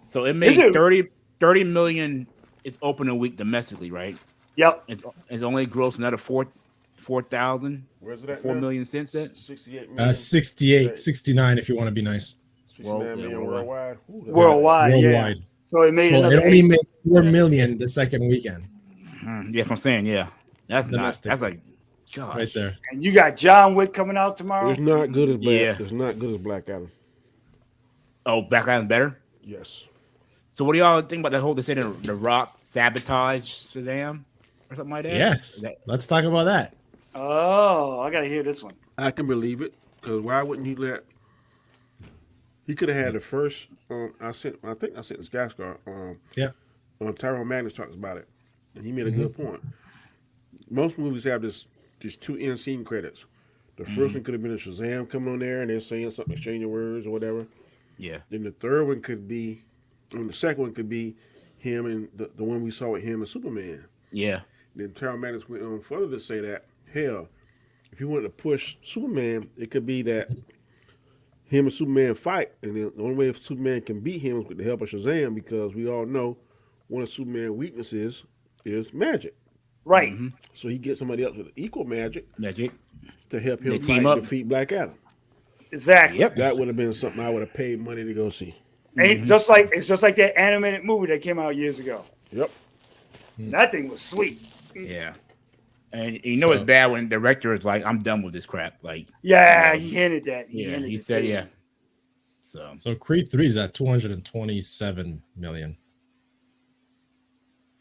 So it made 30 million. It's opening week domestically, right? Yep. It's only grossed another 4,000. Where's it at? 4 million since that. 68 million. 68, 69 if you want to be nice. 69 million worldwide. Worldwide. Yeah. So it made it only made 4 million the second weekend. Yeah, if I'm saying, yeah, that's domestic. That's like, gosh. Right there. And you got John Wick coming out tomorrow. It's not good as Black. It's not good as Black Adam. Oh, Black Adam's better. Yes. So what do y'all think about the whole? They say the Rock sabotage Shazam or something like that. Yes. Let's talk about that. Oh, I gotta hear this one. I can believe it because why wouldn't he let? He could have had the first. I think I sent this Gascar. Yeah. Tyrone Magnus talks about it, and he made a good point. Most movies have these 2 end scene credits. The first one could have been a Shazam coming on there and they're saying something, exchanging words or whatever. Yeah. Then the third one could be, and the second one could be him and the one we saw with him and Superman. Yeah. Then Tyrone Magnus went on further to say that, hell, if you wanted to push Superman, it could be that him and Superman fight, and then the only way if Superman can beat him is with the help of Shazam, because we all know one of Superman's weaknesses is magic. Right. Mm-hmm. So he gets somebody else with equal magic to help him team up. defeat Black Adam. Exactly. Yep. That would have been something I would have paid money to go see. It's just like that animated movie that came out years ago. Yep. That thing was sweet. Yeah. And you know it's bad when the director is like, I'm done with this crap. Like, yeah, he hinted that. He said, too. yeah. So Creed 3 is at 227 million.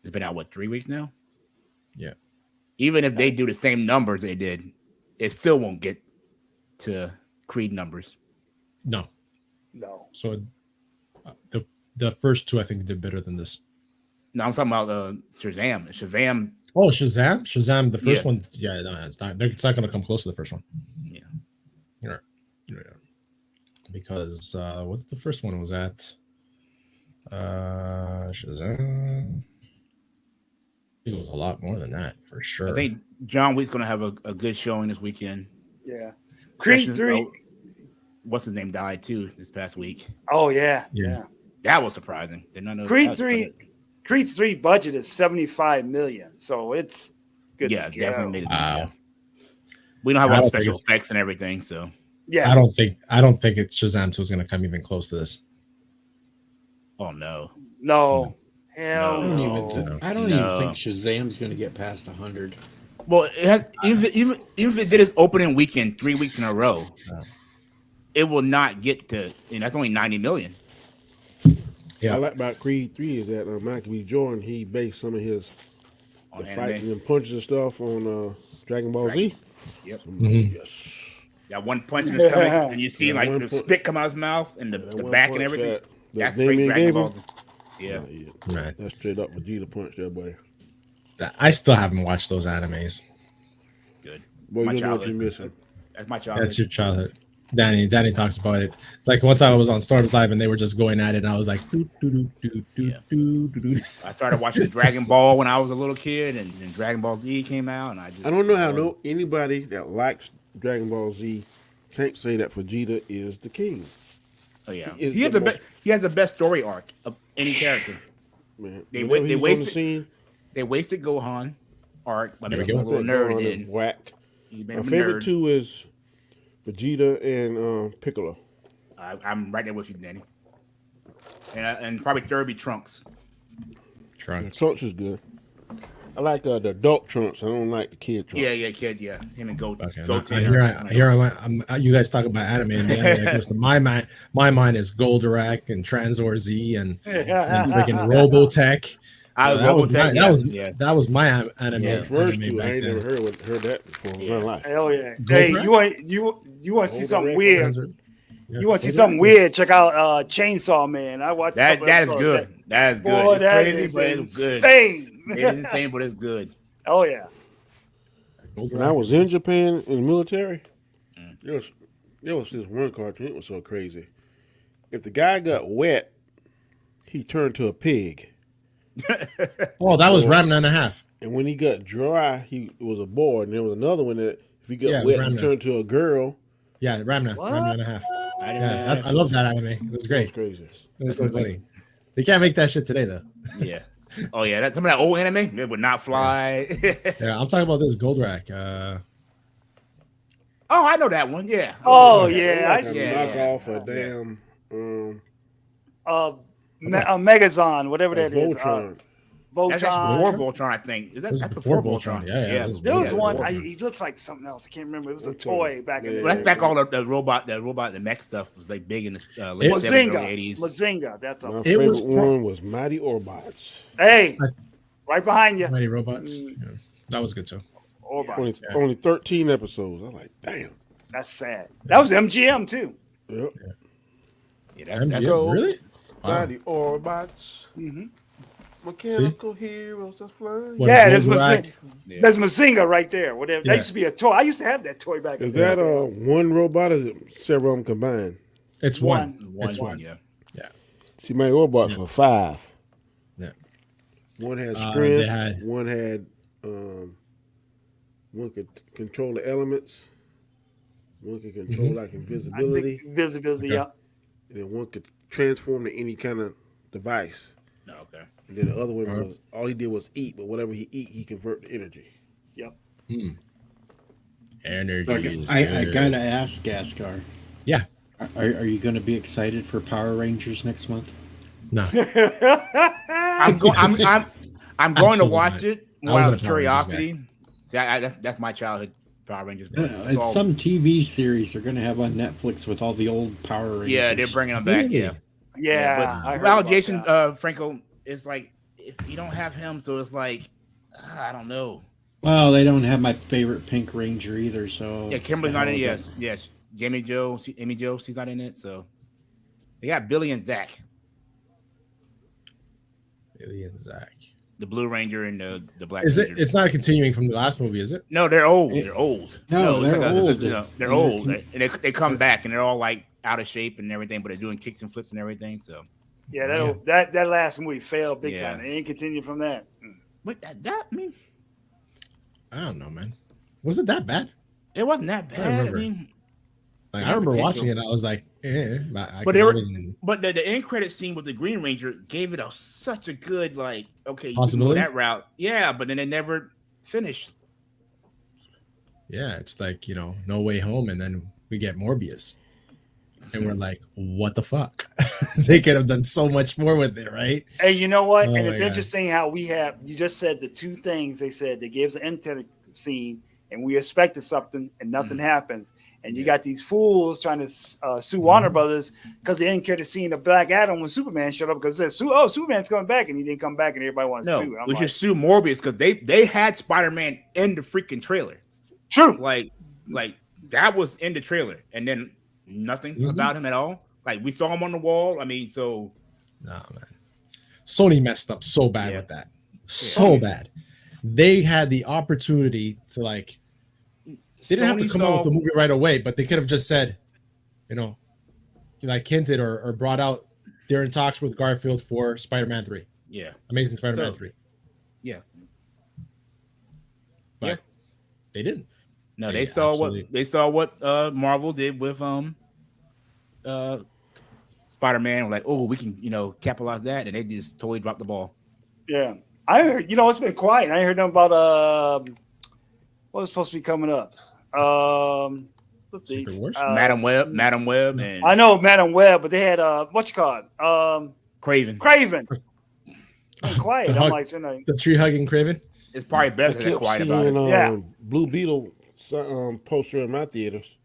It's been out, what, 3 weeks now? Yeah. Even if they do the same numbers they did, it still won't get to Creed numbers. No. No. So The first two I think did better than this. No, I'm talking about Shazam. Shazam. Oh, Shazam. The first one, yeah, no, it's not going to come close to the first one. Yeah. Because what's the first one was at? Shazam. It was a lot more than that for sure. I think John Wick's going to have a good showing this weekend. Yeah. Creed 3. What's his name died too this past week. Oh yeah. That was surprising. Did not know Creed 3 budget is $75 million, so it's good. Yeah, definitely made it. Wow. We don't have all special effects and everything, so yeah. I don't think it's Shazam 2 is going to come even close to this. Oh no. Hell no. I don't even think Shazam's going to get past 100. Well, it has, even if it did its opening weekend 3 weeks in a row, it will not get to. That's only 90 million. Yeah. I like about Creed 3 is that Michael B. Jordan, he based some of his fights and punches and stuff on Dragon Ball Z. Yep. Yes. That one punch in his stomach, and you see like the spit come out of his mouth and the back and everything. That's straight Dragon Ball Z. Yeah. Right. That's straight up Vegeta punch there, buddy. I still haven't watched those animes. Good. Boy, you know what you're missing. That's my childhood. That's your childhood. Danny talks about it. Like one time I was on Storm's Live and they were just going at it, and I was like, I started watching Dragon Ball when I was a little kid, and Dragon Ball Z came out, and I don't know how anybody that likes Dragon Ball Z can't say that Vegeta is the king. Oh yeah, he has the best story arc of any character. Man, they wasted Gohan arc, but making a little nerd in whack. My favorite two is Vegeta and Piccolo. I'm right there with you, Danny. And probably third be Trunks. Trunks is good. I like the adult Trunks. I don't like the kid Trunks. Yeah, kid. Yeah, him and Goat. Okay, you guys talk about anime, and then my mind is Goldorak and Transor Z and freaking Robotech. That was my anime. Yeah, first two, I ain't never heard that before in my life. Hell yeah! Hey, you want to see something weird? You want to see something weird? Check out Chainsaw Man. I watched that. That is good. That is good. Boy, that crazy, but it's good. Insane. It's insane, but it's good. Oh yeah. When I was in Japan in the military, there was this one cartoon. It was so crazy. If the guy got wet, he turned to a pig. Oh, that was Ranma and a half. And when he got dry, he was a boy. And there was another one that if he got wet, he turned to a girl. Yeah, Ranma and a half. I love that anime. It was great. It was crazy. It was so funny. They can't make that shit today though. Yeah. Oh yeah, some of that old anime, it would not fly. Yeah, I'm talking about this Goldorak. Oh, I know that one. Yeah. Oh yeah, I see. Knock off a damn. Megazon, whatever that Voltron. is. Voltron. That's actually before Voltron, I think. Is that before Voltron? Yeah. There was one. He looked like something else. I can't remember. It was a toy back in the day. That's back all the robot, the mech stuff was like big in the late 70s, early 80s. Mazinga. That's all. My favorite one was Mighty Orbots. Hey, right behind you. Mighty Robots. Yeah, that was good too. Orbots. Only 13 episodes. I'm like, damn. That's sad. That was MGM too. Yep. Yeah, that's really? Wow. Mighty Orbots. Mm-hmm. Mechanical heroes that's flying. There's Mazinga right there. Whatever. That used to be a toy. I used to have that toy back. Is that one robot? Or is it several of them combined? It's one. It's one. Yeah. See, Mighty Orbots were 5. Yeah. One had strength. One had one could control the elements. One could control like invisibility. Invisibility, yeah. And then one could transform to any kind of device. Okay. And then the other one was all he did was eat, but whatever he eat, he convert to energy. Yep. Energy. I gotta ask, Gaskar. Yeah. Are you going to be excited for Power Rangers next month? No. I'm going to watch it out of curiosity. See, that's my childhood Power Rangers. It's some TV series they're going to have on Netflix with all the old Power Rangers. Yeah, they're bringing them back. Really? Yeah. But Jason Franco is like, if you don't have him, so it's like, I don't know. Well, they don't have my favorite Pink Ranger either, so yeah, Kimberly's not in it. Yes. Amy Jo, she's not in it. So they got Billy and Zach. Billy and Zach. The Blue Ranger and the Black Is Ranger. it? It's not continuing from the last movie, is it? No, they're old. They're old. No, they're old. They're old, and they come back and they're all like out of shape and everything, but they're doing kicks and flips and everything. So that last movie failed big time. They ain't continued from that. But that I mean, I don't know, man. Was it that bad? it wasn't that bad. I mean, I remember watching it. And I was like, but the end credit scene with the Green Ranger gave it such a good like, okay, you can go that route, yeah. But then they never finished. Yeah, it's like No Way Home, and then we get Morbius, and we're like, what the fuck? They could have done so much more with it, right? Hey, you know what? And it's interesting how you just said the two things they said. They gave us an end credit scene, and we expected something, and nothing happens. And you got these fools trying to sue Warner Brothers because they didn't care to see the Black Adam when Superman showed up because they said, Superman's coming back, and he didn't come back, and everybody wants to sue. We should sue Morbius because they had Spider-Man in the freaking trailer. True. Like that was in the trailer, and then nothing about him at all. Like we saw him on the wall. I mean, so nah, man. Sony messed up so bad with that. So bad. They had the opportunity to like. They didn't have to come out with the movie right away, but they could have just said, like hinted or brought out they're in talks with Garfield for Spider-Man 3. Yeah. Amazing Spider-Man 3. Yeah. But they didn't. No, they saw what Marvel did with Spider-Man. Like, oh, we can capitalize that, and they just totally dropped the ball. Yeah. I heard it's been quiet. I heard nothing about what was supposed to be coming up. Secret Wars? Madam Web, and I know Madam Web, but they had what you call it? Craven. Quiet. I'm like, the tree hugging Craven. It's probably better than quiet about it. Blue Beetle poster in my theaters.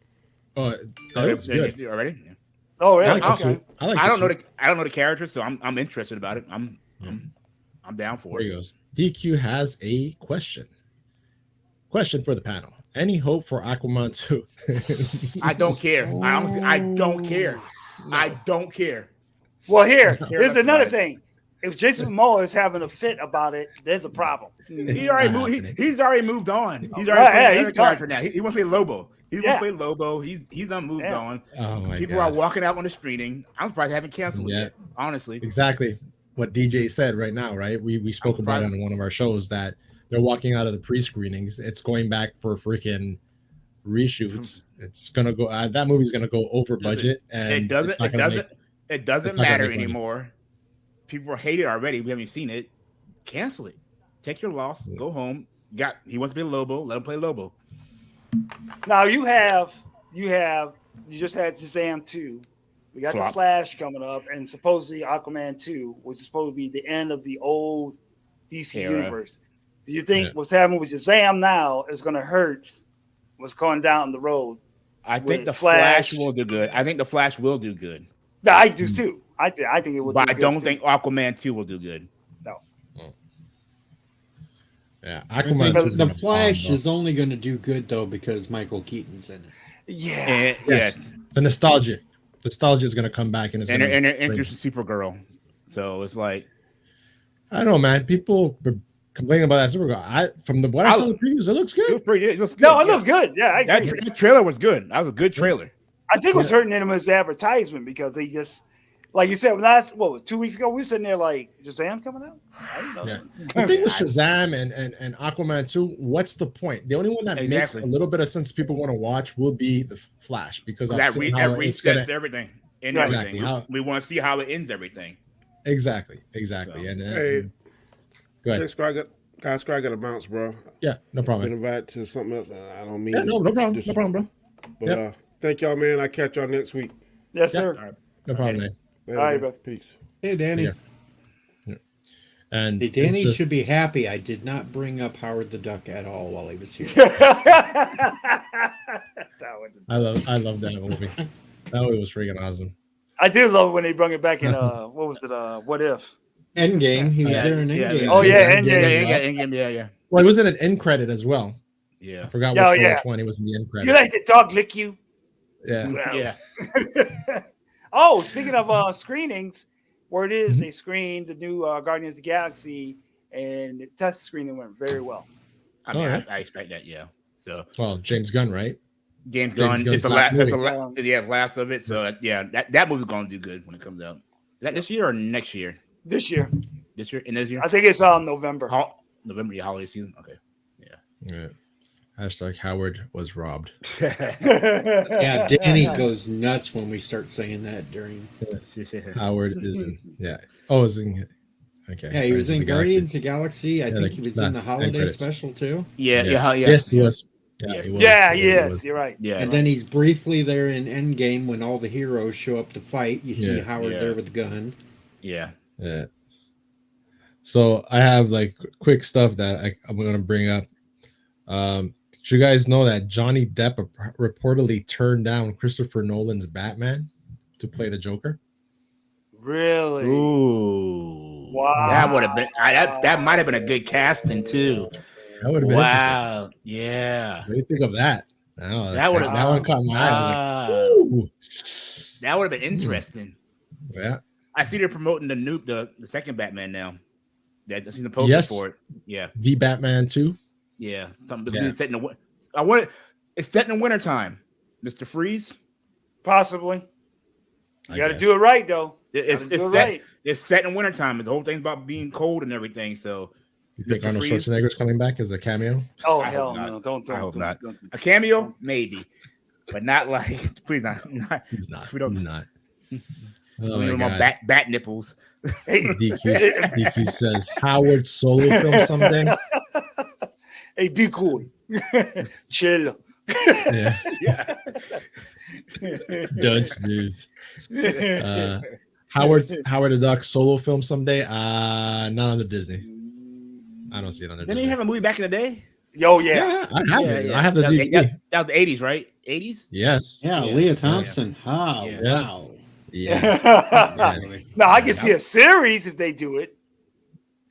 Oh, that looks good already. Yeah. Oh, really? I don't know the character, so I'm interested about it. I'm down for it. There he goes. DQ has a question. Question for the panel. Any hope for Aquaman 2? I don't care. I don't care. No. I don't care. Well, here's another thing. If Jason Momoa is having a fit about it, there's a problem. He's already moved on. He's a character now. He wants to play Lobo. He wants to play Lobo. He's done moved on. Oh my People God. are walking out on the screening. I'm surprised they haven't canceled it yet, honestly. Exactly what DJ said right now, right? We spoke about it on one of our shows that they're walking out of the pre-screenings. It's going back for freaking reshoots. It's gonna go. That movie's gonna go over budget, and it doesn't matter anymore. People hate it already. We haven't seen it. Cancel it. Take your loss. Go home. He wants to be Lobo. Let him play Lobo. Now you just had Shazam 2. We got the Flash coming up, and supposedly Aquaman 2, which is supposed to be the end of the old DC universe. Do you think what's happening with Shazam now is going to hurt what's going down the road? I think the Flash will do good. I think the Flash will do good. No, I do too. I think it will. But I don't think Aquaman 2 will do good. No. Yeah, Aquaman. The Flash is only going to do good though because Michael Keaton's in it. Yeah. Yes. The nostalgia is going to come back, and they're interested Supergirl. So it's like, I don't know, man. People complaining about that Supergirl. From what I saw the previews, it looks good. It looks good. Yeah, I agree. That trailer was good. That was a good trailer. I think it was hurting him as advertisement because they just, like you said, 2 weeks ago, we were sitting there like, Shazam coming out? I didn't know that. The thing with Shazam and Aquaman 2, what's the point? The only one that makes a little bit of sense people want to watch will be the Flash because that resets everything. Exactly. We want to see how it ends everything. Exactly. So. And hey, go ahead. Guys, I got to bounce, bro. Yeah, no problem. Been invited to something else. I don't mean. Yeah, no problem, bro. But thank y'all, man. I'll catch y'all next week. Yes, sir. All right. No problem, man. All right, bro. Peace. Hey, Danny. Yeah. And Danny should be happy. I did not bring up Howard the Duck at all while he was here. I love that movie. That movie was freaking awesome. I do love when they brought it back in what was it? What If? Endgame. He was there in Endgame. Oh yeah, Endgame. Yeah. Well, it was in an end credit as well. Yeah. I forgot which one. It was in the end credit. You like the dog lick you? Yeah. Oh, speaking of screenings, word is they screened the new Guardians of the Galaxy, and the test screening went very well. I mean, I expect that, yeah. So, well, James Gunn, right? James Gunn, it's the last last of it. So, yeah, that movie's gonna do good when it comes out. Is that this year or next year? This year. This year? And this year? I think it's November. November, the holiday season. Okay. Yeah. Hashtag Howard was robbed. Yeah, Danny goes nuts when we start saying that during. Howard isn't. Yeah. Oh, is in. Okay. Yeah, he was in Guardians of the Galaxy. I think he was in the holiday special too. Yeah. Yes, he was. Yeah, he was. You're right. Yeah. And then he's briefly there in Endgame when all the heroes show up to fight. You see Howard there with the gun. Yeah. Yeah. So I have like quick stuff that I'm going to bring up. Did you guys know that Johnny Depp reportedly turned down Christopher Nolan's Batman to play the Joker? Really? Ooh. Wow. That would have been that might have been a good casting too. That would have been interesting. Yeah. What do you think of that? Oh, that one caught my eye. I was like, that would have been interesting. Yeah. I see they're promoting the second Batman now. I seen the poster for it. Yeah. The Batman 2. Yeah. Something set in the it's set in the wintertime. Mr. Freeze? Possibly. You got to do it right, though. It's set in wintertime. The whole thing's about being cold and everything. So, you think Arnold Schwarzenegger's coming back as a cameo? Oh, hell no. Don't. I hope not. A cameo? Maybe. But not like, please not. He's not. We don't. He's not. Oh my God. Bat nipples. DQ says Howard solo film someday. Hey, be cool. Chill. Yeah. Don't smooth. Howard the Duck solo film someday. Not under Disney. I don't see it under Disney. Didn't he have a movie back in the day? Yeah, I have it. Yeah. I have the DVD. That was the 80s, right? 80s? Yes. Yeah, Leah Thompson. Oh, wow. Yes. Now I can see a series if they do it.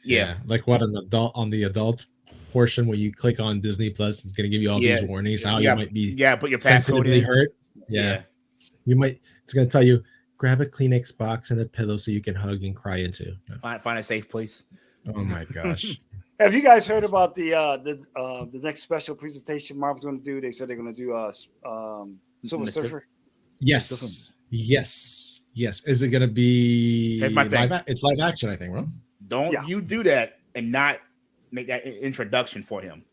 Yeah. Like what an adult on the adult portion where you click on Disney Plus, it's gonna give you all these warnings. How you might be put your sensitively hurt. Yeah. You might it's gonna tell you grab a Kleenex box and a pillow so you can hug and cry into. Find a safe place. Oh my gosh. Have you guys heard about the next special presentation Marvel's going to do? They said they're going to do Silver Surfer. Yes. Is it going to be it's live action? I think, bro. Don't you do that and not make that introduction for him?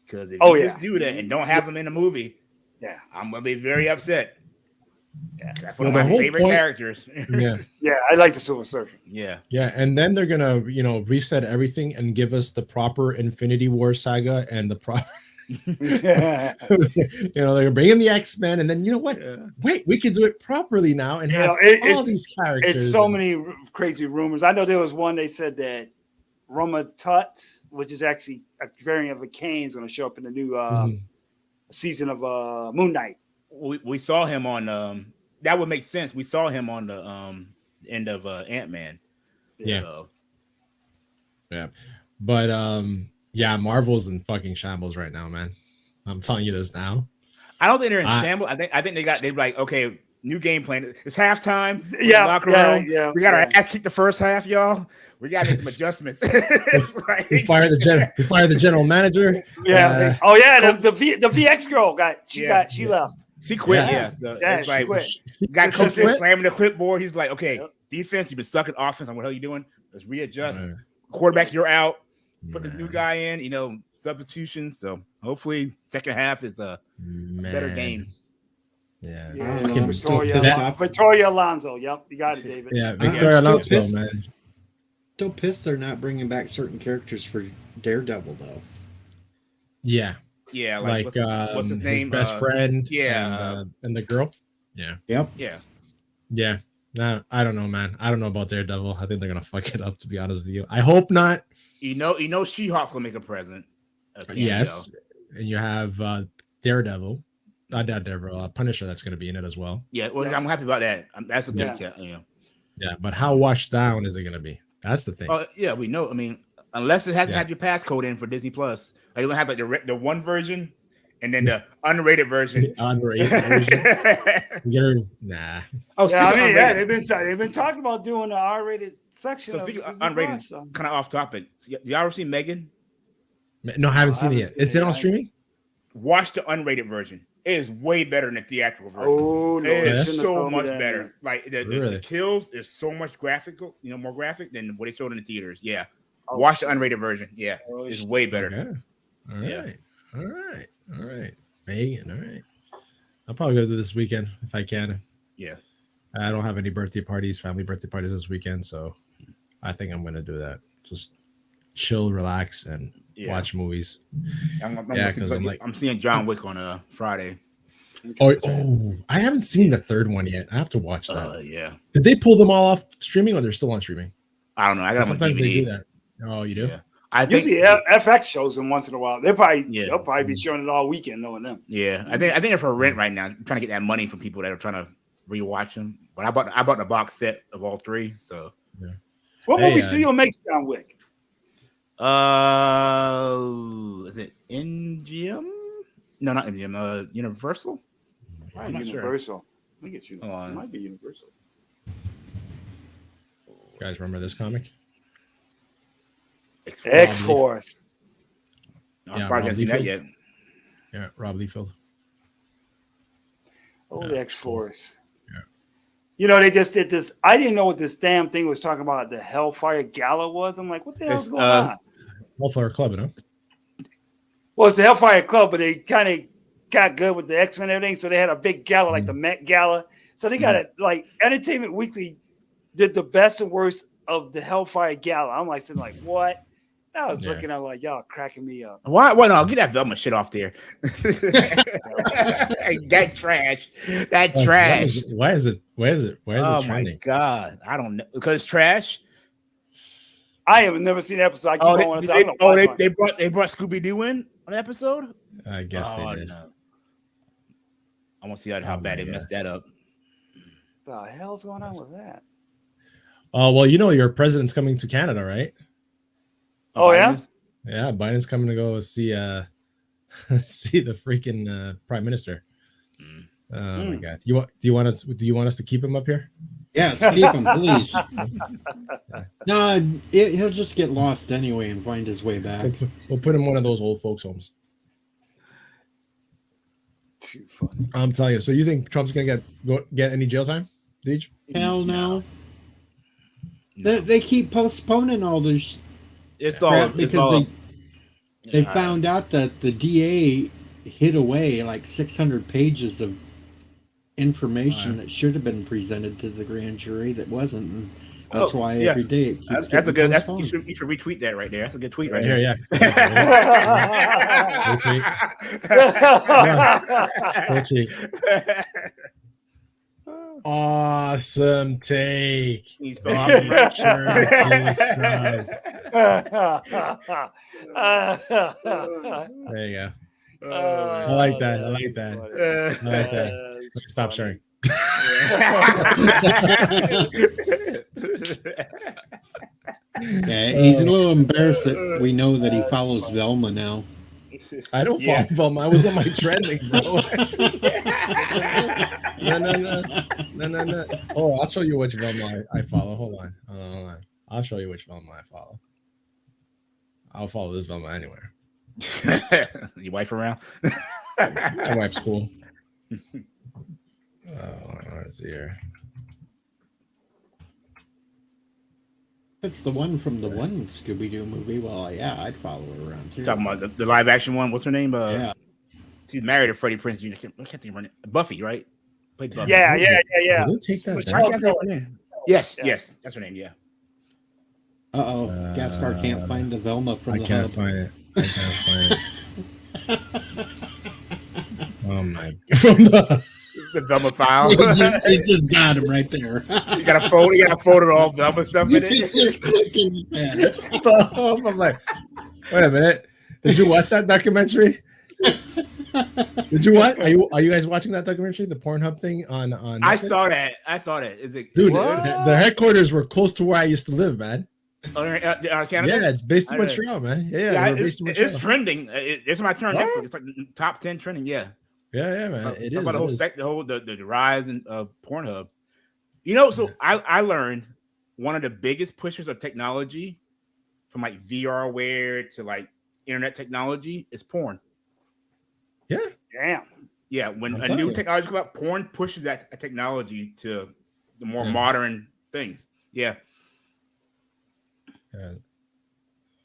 Because if you just do that and don't have him in the movie, I'm going to be very upset. Yeah, that's one of my favorite characters. Yeah, I like the Silver Surfer. Yeah, and then they're gonna, reset everything and give us the proper Infinity War saga and the proper. They're gonna bring in the X-Men, and then you know what? Yeah. Wait, we can do it properly now and have all these characters. It's so many crazy rumors. I know there was one they said that Roma Tut, which is actually a variant of a Kane, is going to show up in the new season of Moon Knight. We saw him on that would make sense. We saw him on the end of Ant-Man. Yeah. But Marvel's in fucking shambles right now, man. I'm telling you this now. I don't think they're in shambles. I think they're like, okay, new game plan. It's halftime. Locker room. We got our ass kicked the first half, y'all. We got to make some adjustments. We fired the general manager. Yeah. The VX girl she left. She quit. So it's like she got coach slamming the clipboard. He's like, okay, defense, you've been sucking. Offense, what the hell you doing? Let's readjust. Right. Quarterback, you're out. Put this new guy in. Substitutions. So hopefully, second half is a better game. Yeah. Victoria Alonso. Yep, you got it, David. Yeah, Victoria Alonso, man. Still pissed they're not bringing back certain characters for Daredevil, though. Yeah. Yeah, like what's his name? His best friend. Yeah, and the girl. Yeah. Yep. Yeah. No, I don't know, man. I don't know about Daredevil. I think they're gonna fuck it up. To be honest with you, I hope not. She-Hulk will make a present. Yes, and you have Daredevil. Not Daredevil. Punisher. That's gonna be in it as well. Yeah. Well, I'm happy about that. That's a good cat. Yeah, but how washed down is it gonna be? That's the thing. Yeah, we know. I mean, unless it hasn't had your passcode in for Disney Plus. Like, you don't have like the one version, and then the unrated version. Unrated version. Nah. Oh, Yeah, I mean, yeah, unrated. they've been talking about doing an R-rated section. So speaking of unrated, kind of off topic. Y'all ever seen Megan? No, I haven't seen it yet. Is it on streaming? Watch the unrated version. It is way better than the theatrical version. Oh, no, it is so much better. Like the Really? kills is so much graphical, more graphic than what they showed in the theaters. Yeah. Watch the unrated version. Yeah. It's way better. Okay. All right. Megan, all right. I'll probably go to this weekend if I can. Yeah. I don't have any family birthday parties this weekend, so I think I'm gonna do that. Just chill, relax, and watch movies. Because I'm seeing John Wick on Friday. Oh, I haven't seen the third one yet. I have to watch that. Yeah. Did they pull them all off streaming, or they're still on streaming? I don't know. I got sometimes they do that. Oh, you do? Yeah. I think usually FX shows them once in a while. They'll probably be showing it all weekend, knowing them. Yeah, I think they're for rent right now. I'm trying to get that money from people that are trying to rewatch them. But I bought the box set of all three. So, what movie studio makes John Wick? Is it MGM? No, not MGM. Universal. I'm not Universal. Sure. Let me get you. It might be Universal. You guys remember this comic? X-Force. No, I probably haven't seen that yet. Yeah, Rob Liefeld. Oh, the X-Force. Yeah. They just did this. I didn't know what this damn thing was talking about. The Hellfire Gala was. I'm like, what the hell's going on? Hellfire Club, huh? Well, it's the Hellfire Club, but they kind of got good with the X-Men and everything. So they had a big gala, like the Met Gala. So they got it. Like Entertainment Weekly did the best and worst of the Hellfire Gala. I'm like, sitting like, what? I was looking at like y'all cracking me up. Why? Well, no, get that Velma shit off there. That trash. That trash. Why is it trending? Oh my god, I don't know because it's trash. I have never seen the episode. They brought Scooby Doo in on the episode. I guess they did. No. I want to see how bad they messed that up. What the hell's going on with that? Oh well, your president's coming to Canada, right? Oh yeah, yeah. Biden's coming to go see see the freaking prime minister. Oh my god! Do you want us to keep him up here? Yes, keep him, please. No, he'll just get lost anyway and find his way back. We'll put him in one of those old folks' homes. Too funny. I'm telling you. So you think Trump's gonna get any jail time? Did you? Hell no. They keep postponing all this. It's all because they found out that the DA hid away like 600 pages of information that should have been presented to the grand jury that wasn't. And that's why every day it keeps that's a good. You should retweet that right there. That's a good tweet right there. Yeah. Retweet. Awesome take. There you go. I like that. Stop sharing. Yeah, he's a little embarrassed that we know that he follows Velma now. I don't follow Velma. I was on my trending, bro. No. Oh, I'll show you which Velma I follow. Hold on. I'll show you which Velma I follow. I'll follow this Velma anywhere. Your wife around? My wife's cool. Let's see here. It's the one from the one Scooby-Doo movie. Well, yeah, I'd follow her around too. Talking about the live action one. What's her name? Yeah. She's married to Freddie Prinze Jr. I can't think of her name. Buffy, right? Played Buffy. Yeah. Did they take that back? Yes. That's her name. Yeah. Gaspar can't find the Velma from the I hub. can't find it. Oh my! From the Velma file. It just got him right there. You got a photo of all Velma stuff in it. It's just clicking. I'm like, wait a minute. Did you watch that documentary? Did you watch? Are you guys watching that documentary, the Pornhub thing on Netflix? I saw that. Is it, dude? The headquarters were close to where I used to live, man. Canada? Yeah, it's based in Montreal, man. Yeah, it's trending. It's when I turn Netflix. It's like top 10 trending. Yeah, man. It is about the rise of Pornhub. So I learned one of the biggest pushers of technology, from like VR wear to like internet technology, is porn. Yeah. Damn. Yeah, when a new technology comes out, porn pushes that technology to the more modern things. Yeah.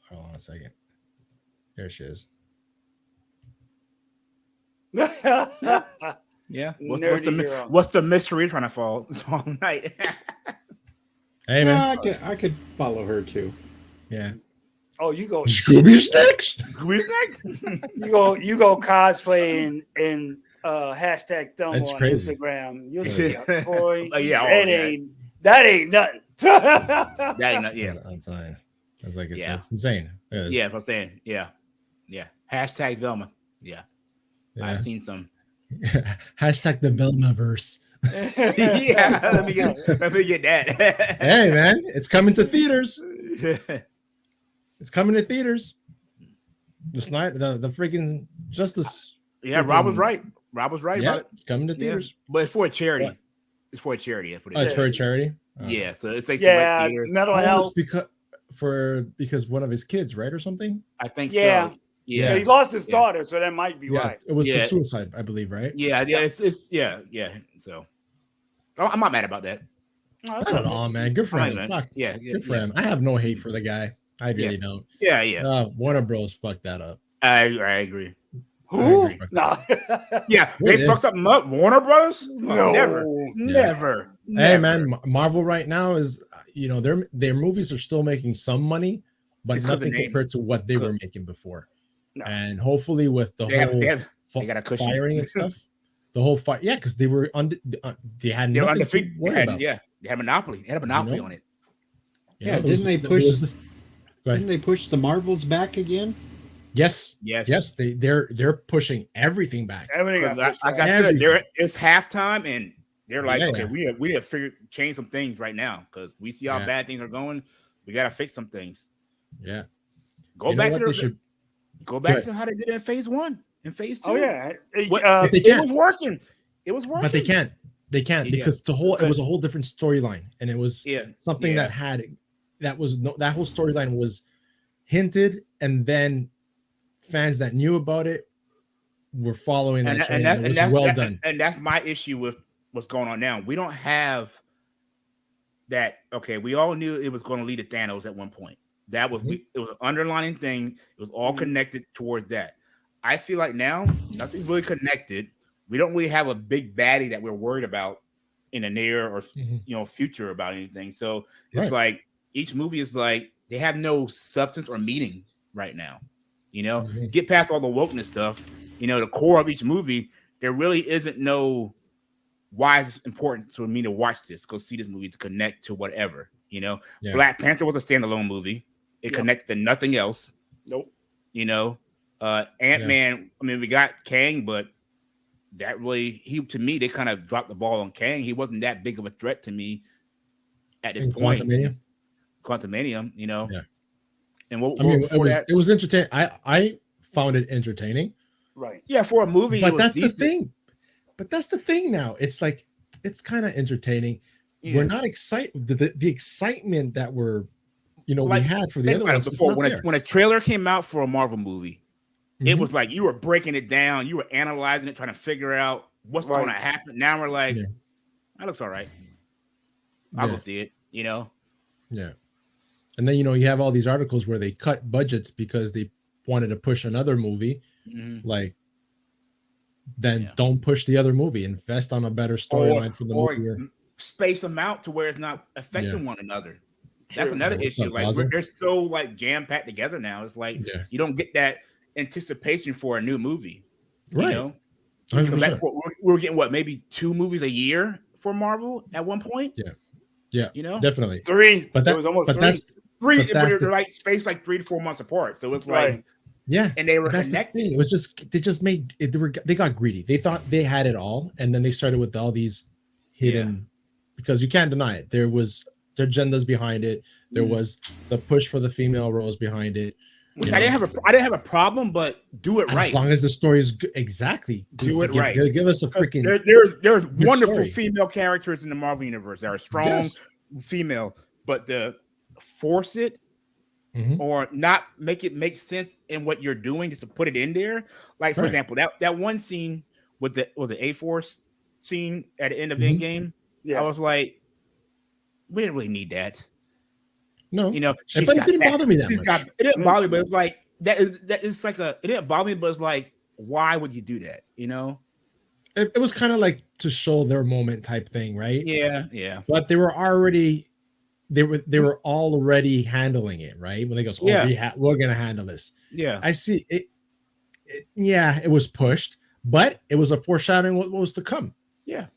Hold on a second. There she is. Yeah. What's the mystery you're trying to follow all night? Hey, man. I could follow her too. Yeah. Oh, you go Scooby Snacks. Scooby Snack. you go cosplay in hashtag Thelma on crazy. Instagram. You'll see boy. That ain't nothing. That ain't nothing. Yeah. I'm telling you. It's like it's insane. Yeah, if I'm saying, yeah. Hashtag Velma. Yeah. I've seen some. Hashtag the Velmaverse. Yeah, let me get that. Hey, man, it's coming to theaters. It's coming to theaters. The freaking Justice. Yeah, Rob was right. Yeah, it's coming to theaters. But it's for a charity. What? It's for a charity. It's for a charity. Yeah, so it's like mental health. It's because one of his kids, right, or something. I think so. Yeah, he lost his daughter, so that might be right. It was the suicide, I believe, right? Yeah. It's So I'm not mad about that. Not at all, man. Good for him. Fuck. Good for him. I have no hate for the guy. I really don't. Yeah. Warner Bros. Fucked that up. I agree. Who? Nah. Yeah, they fucked something up. Warner Bros. No, never. Hey, man, Marvel right now is, their movies are still making some money, but nothing compared to what they were making before. No. And hopefully, with the whole firing and stuff, the whole fight, because they were they had nothing to worry about. Yeah, they had monopoly. They had a monopoly on it. Yeah, didn't they push the Marvels back again? Yes. They're pushing everything back. Like I said, it's halftime, and they're like, okay, we have to change some things right now because we see how bad things are going. We got to fix some things. Yeah. Go back to how they did it in phase 1 and phase 2. Oh yeah, it was working. It was working, but they can't because it was a whole different storyline, and it was something that whole storyline was hinted, and then fans that knew about it were following that train. And it was well done. And that's my issue with what's going on now. We don't have that. Okay, we all knew it was going to lead to Thanos at one point. That was it was an underlining thing. It was all connected towards that. I feel like now nothing's really connected. We don't really have a big baddie that we're worried about in the near or future about anything. So it's like each movie is like they have no substance or meaning right now. Get past all the wokeness stuff. The core of each movie, there really isn't no why it's important for me to watch this, go see this movie to connect to whatever. Black Panther was a standalone movie. It connected to nothing else. Nope. Ant-Man, I mean, we got Kang, but that really, to me, they kind of dropped the ball on Kang. He wasn't that big of a threat to me at this point. Quantumanium, Yeah. And it was entertaining. I found it entertaining. Right. Yeah, for a movie. But that's the thing. But that's the thing now. It's like, it's kind of entertaining. Yeah. We're not excited. The excitement that we had for the other ones before. When a trailer came out for a Marvel movie, it was like you were breaking it down, you were analyzing it, trying to figure out what's going to happen. Now we're like, that looks all right. I'll go see it. Yeah. And then you have all these articles where they cut budgets because they wanted to push another movie. Like, then don't push the other movie. Invest on a better storyline for the movie. Space them out to where it's not affecting one another. That's another issue. Like they're so jam packed together now. It's like you don't get that anticipation for a new movie. Right. We're getting maybe 2 movies a year for Marvel at one point. Yeah. Definitely 3. But that was almost 3. That's 3. But they're like spaced 3 to 4 months apart. So it's like and they were connected. It was they got greedy. They thought they had it all, and then they started with all these hidden because you can't deny it. There was agendas behind it. There was the push for the female roles behind it. I didn't have a problem, but do it right. As long as the story is good. Exactly. Do it right. Give us a freaking. There's wonderful story. female characters in the Marvel universe that are strong female, but to force it or not make it make sense in what you're doing, just to put it in there. Like for example, that one scene with the A-Force scene at the end of Endgame. I was like, we didn't really need that. No, you know, but it didn't bother me that much. It didn't bother me, but it's like that is like it didn't bother me, but it's like, why would you do that? You know, it was kind of like to show their moment type thing, right? Yeah. But they were already already handling it, right? When they goes, we're gonna handle this. Yeah, I see it. It was pushed, but it was a foreshadowing what was to come. Yeah,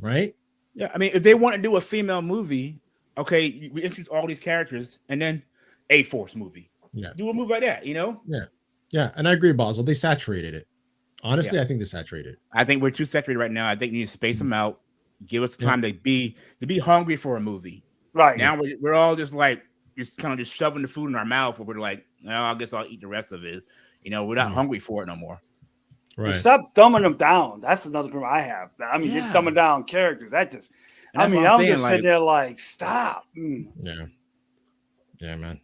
right. Yeah, I mean, if they want to do a female movie. Okay, we introduce all these characters, and then A-Force movie. Yeah, do a movie like that, you know? Yeah, and I agree, Basel. They saturated it. Honestly, I think they saturated it. I think we're too saturated right now. I think we need to space them out. Give us time to be hungry for a movie. Right now, we're all just like kind of shoving the food in our mouth, where we're like, no, I guess I'll eat the rest of it. You know, we're not hungry for it no more. Right. Stop dumbing them down. That's another problem I have. I mean, you're dumbing down characters. That just. I'm just sitting there like, stop. Yeah, man.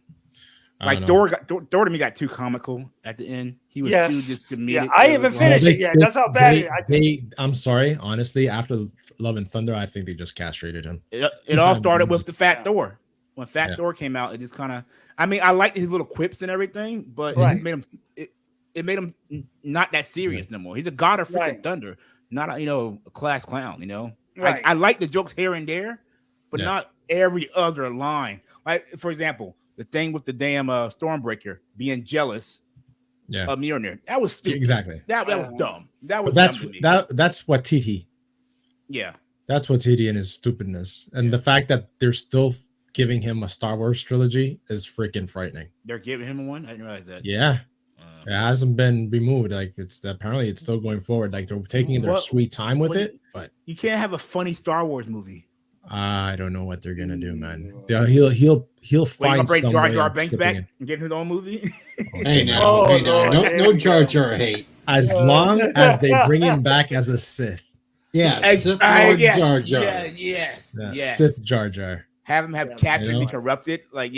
Like Thor to me got too comical at the end. He was too just comedic. Yeah, I haven't finished it yet. That's how bad I'm sorry, honestly. After Love and Thunder, I think they just castrated him. It all started with the Fat Thor. When Fat Thor came out, it just kind of. I mean, I liked his little quips and everything, but it made him not that serious no more. He's a god of freaking thunder, not a class clown. You know. Right. I like the jokes here and there, but not every other line. Like, for example, the thing with the damn Stormbreaker being jealous of Mjolnir. That was stupid. Exactly. That was dumb. That was that's dumb to me. That's what TT. Yeah. That's what TT and his stupidness. And the fact that they're still giving him a Star Wars trilogy is freaking frightening. They're giving him one? I didn't realize that. Yeah. It hasn't been removed. Like apparently it's still going forward. Like they're taking their sweet time with it, but you can't have a funny Star Wars movie. I don't know what they're gonna do, man. He'll find break some Jar way Jar of Banks slipping back in. and get his own movie. Hey now, no Jar Jar hate. As long as they bring him back as a Sith. Yeah, Sith Jar Jar. Yes. Sith Jar Jar. Have him have captured and corrupted. Like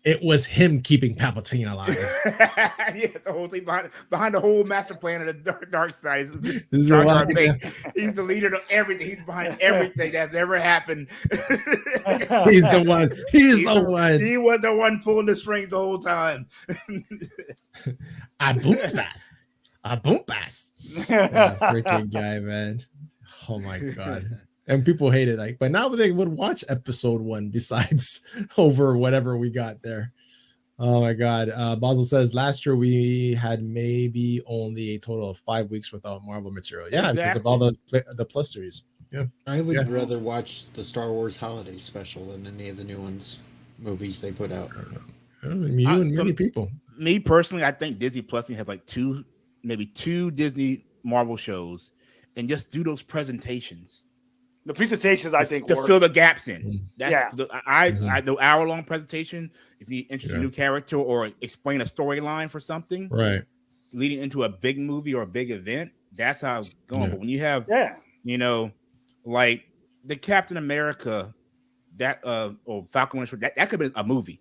It was him keeping Palpatine alive. The whole thing behind the whole master plan of the dark side. He's the leader of everything. He's behind everything that's ever happened. He's the one. He was the one pulling the strings the whole time. I boom pass. Freaking guy, man. Oh my god. And people hate it, like, but now they would watch episode 1 besides over whatever we got there. Oh my god. Basel says last year we had maybe only a total of 5 weeks without Marvel material. Yeah, because of all the plus series. Yeah, I would rather watch the Star Wars holiday special than any of the new movies they put out. Many people. Me personally, I think Disney Plus has like maybe two Disney Marvel shows, and just do those presentations. The presentations, I think, to fill the gaps in. That's the hour-long presentation. If you introduce a new character or explain a storyline for something, right, leading into a big movie or a big event, that's how it's going. But when you have, like the Captain America, or Falcon Winter Soldier, that could have been a movie.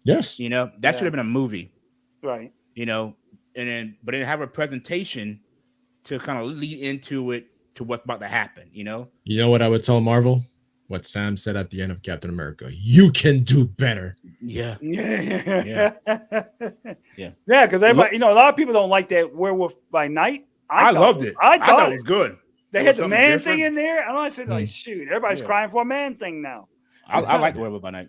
Yes, that should have been a movie, right? And then have a presentation to kind of lead into it. To what's about to happen, You know what I would tell Marvel? What Sam said at the end of Captain America. You can do better. Yeah. Because everybody, a lot of people don't like that Werewolf by Night. I loved it. I thought it was good. They had the man thing in there, and I said, like, shoot, everybody's crying for a man thing now. I like Werewolf by Night.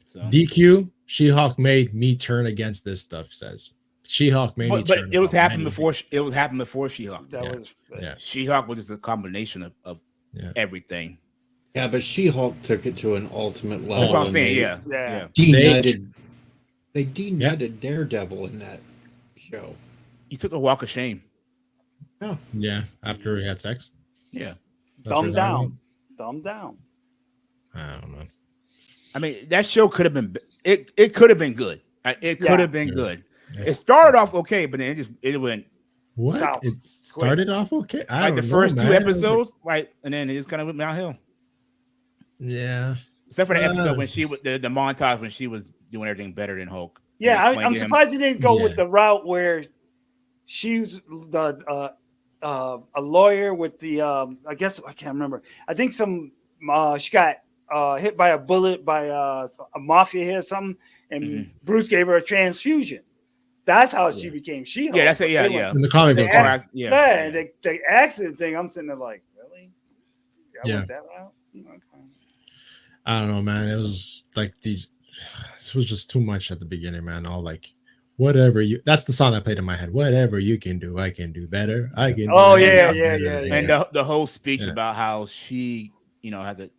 So. DQ, She-Hulk made me turn against this stuff. Says. She-Hulk made me turn. But it was happening before. It was happening before She-Hulk. She-Hulk was just a combination of everything. Yeah, but She-Hulk took it to an ultimate level. That's what I'm saying. They denuded Daredevil in that show. He took the walk of shame. Oh. Yeah, after he had sex. Yeah. Dumb down. I don't know. I mean, that show could have been it could have been good. It could have been good. Yeah. It started off okay, but then it went what? South. It started off okay. I like the don't first know, 2 man. episodes, right, and then it just kind of went downhill. Yeah. Except for the episode when she was the montage when she was doing everything better than Hulk. Yeah, I'm surprised you didn't go with the route where she was a lawyer with the I guess I can't remember. I think she got hit by a bullet by a mafia hit or something, and Bruce gave her a transfusion. That's how she became She-Hulk. Yeah, that's it. Yeah. In the comic book. The accident thing. I'm sitting there like, really? Yeah. Went that route? I don't know, man. It was like this was just too much at the beginning, man. All like, whatever you. That's the song that played in my head. Whatever you can do, I can do better. I can. Yeah. And the whole speech about how she, has a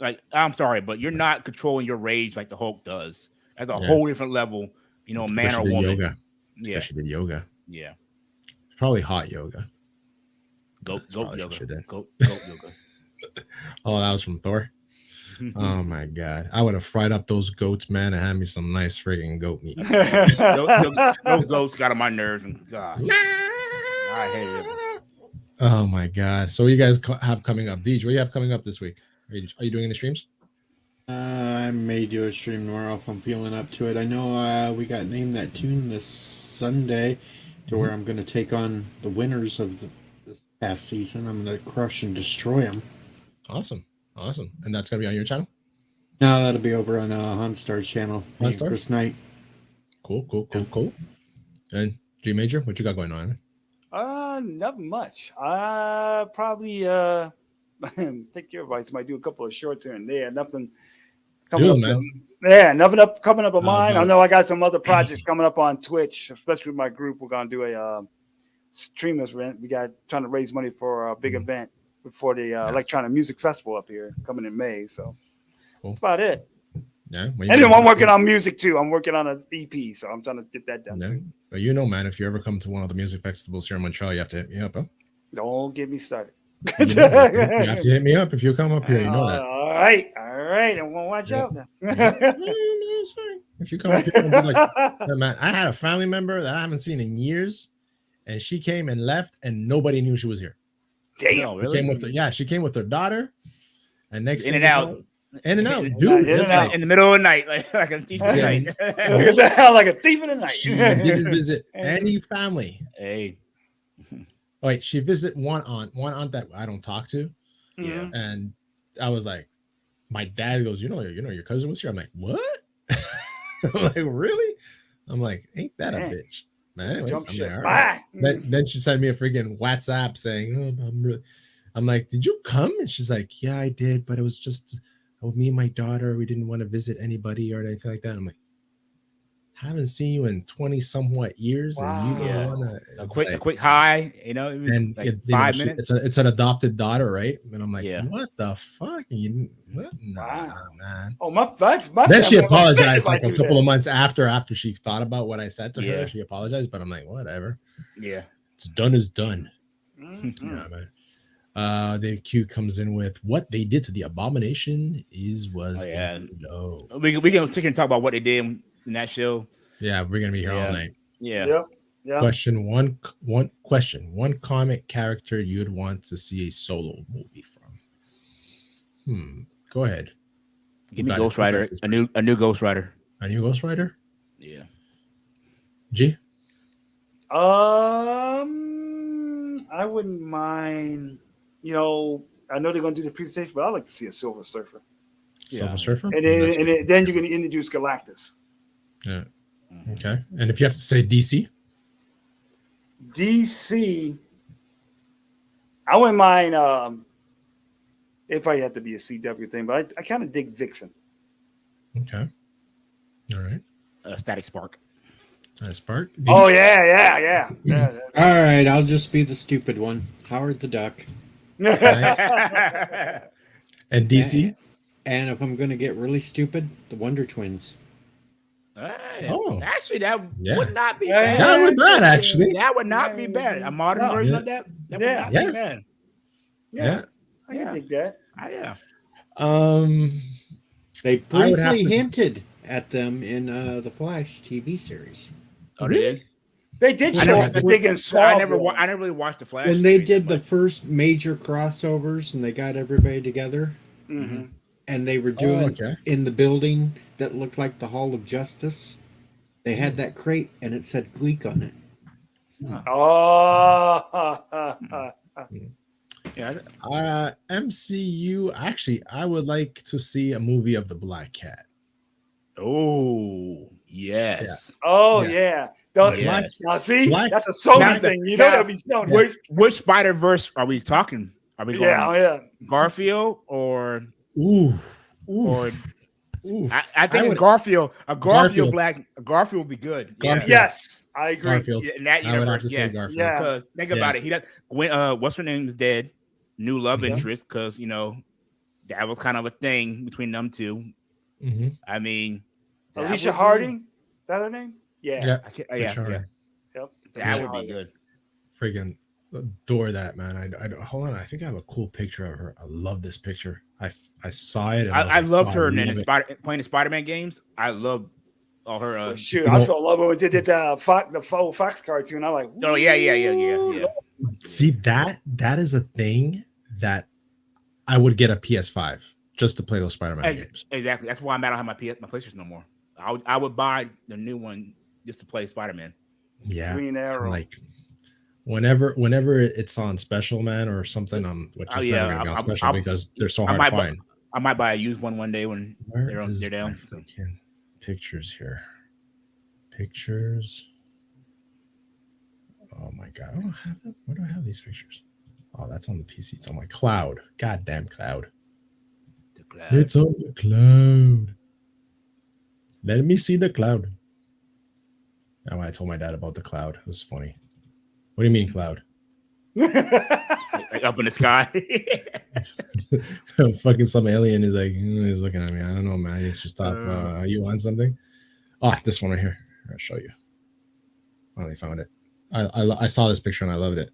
like. I'm sorry, but you're not controlling your rage like the Hulk does. That's a whole different level. Man or woman. Yoga. Yeah, she did yoga. Yeah, probably hot yoga. Goat yoga. Goat yoga. Oh, that was from Thor. Oh my god, I would have fried up those goats, man, and had me some nice friggin' goat meat. Those goats got on my nerves, and God, I hate it. Oh my god. So what you guys have coming up? Deej, what do you have coming up this week? Are you doing any streams? I may do a stream tomorrow if I'm feeling up to it. I know we got Name That Tune this Sunday to where I'm going to take on the winners of this past season. I'm going to crush and destroy them. Awesome. And that's going to be on your channel? No, that'll be over on Honstar's channel. Chris Knight. Cool. And G Major, what you got going on? Nothing much. Probably take your advice. Might do a couple of shorts here and there. Nothing coming up. Man. Nothing coming up of mine. I know I got some other projects coming up on Twitch, especially with my group. We're gonna do a streamers event. We got trying to raise money for a big event before the Electronic Music Festival up here coming in May. So that's about it. Yeah. And then I'm working on music too. I'm working on an EP, so I'm trying to get that done too. But man, if you ever come to one of the music festivals here in Montreal, you have to hit me up, huh? Don't get me started. You have to hit me up if you come up here. You know that. All right. I'm gonna watch out now. If you come up here, man, I had a family member that I haven't seen in years, and she came and left, and nobody knew she was here. Damn, really? She came with her daughter, and next in and out, dude. In the middle of the night, like a thief in the night. Like a thief in the night. She didn't visit any family. Hey. Wait, she visited one aunt that I don't talk to. Yeah. And I was like, my dad goes, your cousin was here. I'm like, what? I'm like, really? I'm like, ain't that a bitch? Man, anyways, I'm like, all right. Then she sent me a freaking WhatsApp saying, I'm like, did you come? And she's like, yeah, I did, but it was just me and my daughter. We didn't want to visit anybody or anything like that. I'm like, haven't seen you in 20 somewhat years, and you don't want to a quick hi, and like 5 minutes. It's an adopted daughter, right? And I'm like, what the fuck? Man. Oh, my then she apologized like a couple of months after she thought about what I said to her. She apologized, but I'm like, whatever. Yeah, it's done is done. Yeah, man. Dave Q comes in with what they did to the Abomination was low. We can talk about what they did in that show. Yeah, we're gonna be here all night. Yeah. Question one comic character you'd want to see a solo movie from. Go ahead. Give me Ghost Rider. A new Ghost Rider. A new Ghost Rider? Yeah. G? I wouldn't mind, I know they're gonna do the presentation, but I'd like to see a Silver Surfer. Silver Surfer? And then you're gonna introduce Galactus. Yeah. Okay. And if you have to say DC? DC, I wouldn't mind. It probably have to be a CW thing, but I kind of dig Vixen. Okay. All right. Static Spark. Spark? Oh, yeah. All right. I'll just be the stupid one. Howard the Duck. Nice. And DC? And if I'm going to get really stupid, the Wonder Twins. Actually, that would not be bad. That would not actually. That would not be bad. A modern version of that. That would not be bad. Yeah. I can think that. Yeah. They briefly hinted at them in the Flash TV series. Oh, they did. They did show up and dig in I never really watched the Flash. When they did the first major crossovers and they got everybody together, and they were doing in the building that looked like the Hall of Justice, they had that crate and it said Gleek on it. MCU. Actually, I would like to see a movie of the Black Cat. Oh, yes. Yeah. Oh, yeah. Yes. Now, see, that's a Sony thing. You know that'll be Sony. Which Spider-Verse are we talking? Are we going Garfield or I think Garfield would be good. Yeah. Yes, I agree. Garfield. In that universe, I would have to say Garfield. Yeah. Because think about it. He does. What's her name is dead. New love interest, because that was kind of a thing between them two. I mean, Alicia Harding. Is that her name? Yeah. Yep. That would be good. Freaking adore that, man. I hold on. I think I have a cool picture of her. I love this picture. I saw it. And I loved her playing the Spider-Man games. I love all her. Shoot, I fell in love when they did the Fox cartoon. I'm like, oh yeah. See, that is a thing that I would get a PS5 just to play those Spider-Man games. Exactly. That's why I don't have my PlayStation no more. I would buy the new one just to play Spider-Man. Yeah. Green Arrow. Like whenever it's on special, man, or something, which is never gonna be on special because they're so hard to find. I might buy a used one day when they're down. Pictures here. Pictures. Oh my god, I don't have them. Where do I have these pictures? Oh, that's on the PC. It's on my cloud. Goddamn cloud. The cloud. It's on the cloud. Let me see the cloud. Now I told my dad about the cloud. It was funny. What do you mean cloud? Like up in the sky. Fucking some alien is like, he's looking at me. I don't know, man. He's just talking. Are you on something? Oh, this one right here. I'll show you. Finally found it. I saw this picture and I loved it.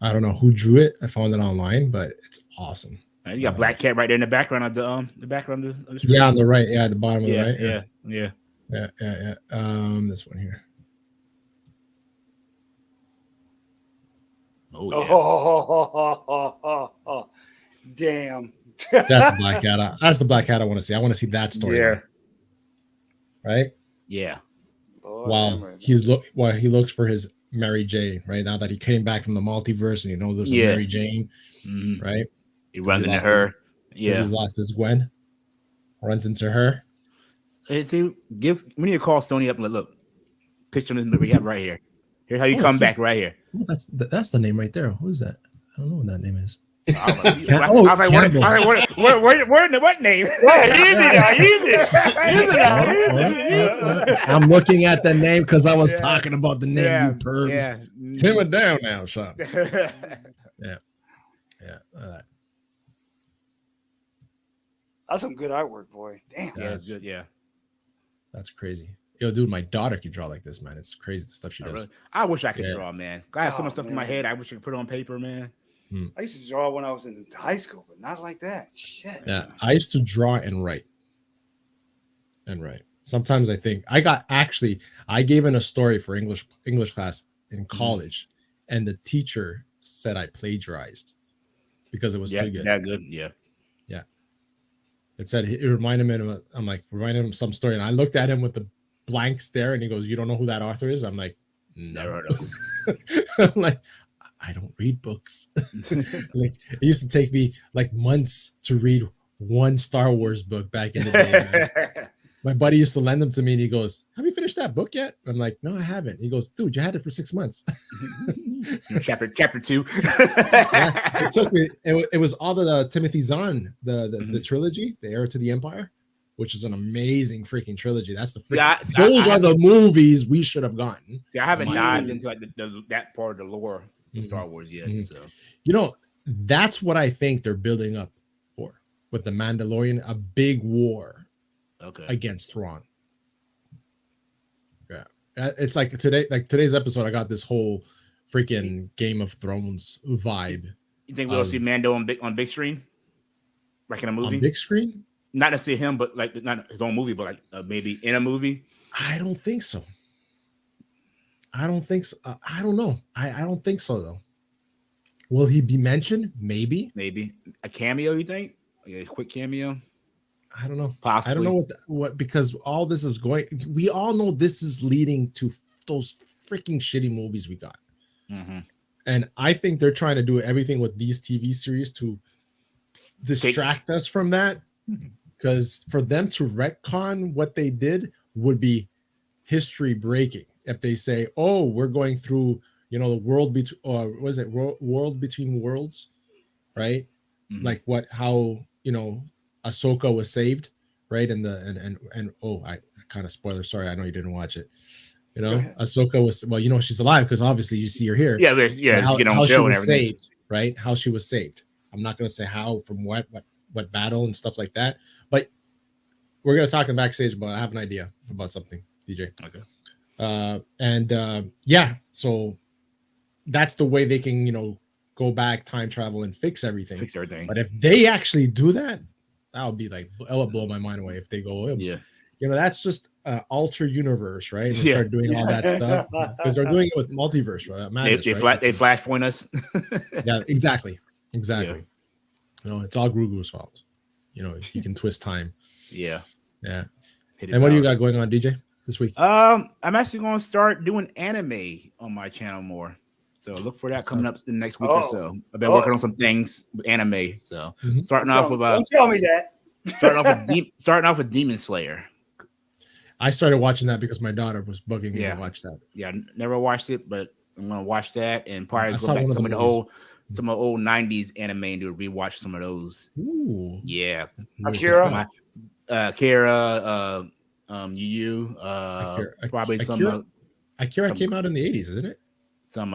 I don't know who drew it. I found it online, but it's awesome. You got Black Cat right there in the background of the background of the screen. Yeah, on the right. Yeah, at the bottom of the right. Yeah. This one here. Oh, damn. That's Black Cat. That's the Black Cat I want to see. I want to see that story. Yeah. Right? Yeah. While he looks for his Mary Jane, right? Now that he came back from the multiverse and there's a Mary Jane, right? He runs into her. He's lost his Gwen. Runs into her. We need to call Sony up and look. Picture this we have right here. Here's how you come back right here. Oh, that's the name right there. Who's that? I don't know what that name is. What name? Easy. I'm looking at the name because I was talking about the name. You pervs. Yeah. Simmer down now, son. Yeah. That's some good artwork, boy. Damn. Yeah, it's good. Yeah. That's crazy. Yo, dude, my daughter can draw like this, man. It's crazy the stuff she does. Really? I wish I could draw, man. I have so much stuff in my head. I wish I could put it on paper, man. I used to draw when I was in high school, but not like that. Shit. Yeah, I used to draw and write. Sometimes I think I gave in a story for English class in college, and the teacher said I plagiarized because it was too good. Yeah, good. Yeah. It said it reminded me of. I'm like reminding him of some story, and I looked at him with the blank stare, and he goes, "You don't know who that author is?" I'm like, "Never heard of him." I'm like, I don't read books. Like it used to take me like months to read one Star Wars book back in the day. My buddy used to lend them to me, and he goes, "Have you finished that book yet?" I'm like, "No, I haven't." He goes, "Dude, you had it for 6 months." Chapter 2. It took me. It was all the Timothy Zahn, the trilogy, The Heir to the Empire, which is an amazing freaking trilogy. That's those are the movies we should have gotten. See, I haven't dived into like that part of the lore of Star Wars yet. So that's what I think they're building up for with the Mandalorian, a big war. Against Thrawn. Yeah, it's like today's episode. I got this whole freaking Game of Thrones vibe. You think we'll see Mando on big screen, like in a movie? On big screen? not necessarily him, but like not his own movie, but like maybe in a movie? I don't think so. I don't think so. I don't know. I don't think so though. Will he be mentioned? Maybe a cameo. You think a quick cameo? I don't know. Possibly. I don't know what because all this is going. We all know this is leading to those freaking shitty movies we got, and I think they're trying to do everything with these TV series to distract us from that. Because for them to retcon what they did would be history breaking. If they say, "Oh, we're going through, the world between, or was it world between worlds, right? Like how Ahsoka was saved, right? And I kind of spoiler. Sorry, I know you didn't watch it. Ahsoka was she's alive because obviously you see her here. Yeah. How she show was saved, right? How she was saved. I'm not going to say how from what battle and stuff like that, but we're going to talk in backstage. But I have an idea about something, DJ. Okay. So that's the way they can go back, time travel, and fix everything. But if they actually do that, that would be like, that would blow my mind away. If they go, that's just alter universe, right? And start doing all that stuff because they're doing it with multiverse, right? Madness, they flashpoint us. Yeah, exactly. Yeah. It's all Grogu's fault. He can twist time. Yeah. And what do you got going on, DJ, this week? I'm actually going to start doing anime on my channel more. So look for that coming up in the next week or so. I've been working on some things with anime. So starting off with don't tell me that. starting off with Demon Slayer. I started watching that because my daughter was bugging me to watch that. Yeah, never watched it, but I'm gonna watch that and probably go back to some of the old 90s anime and do a rewatch some of those. Ooh. Yeah. Akira, Yu, probably Akira came out in the 80s, isn't it? Some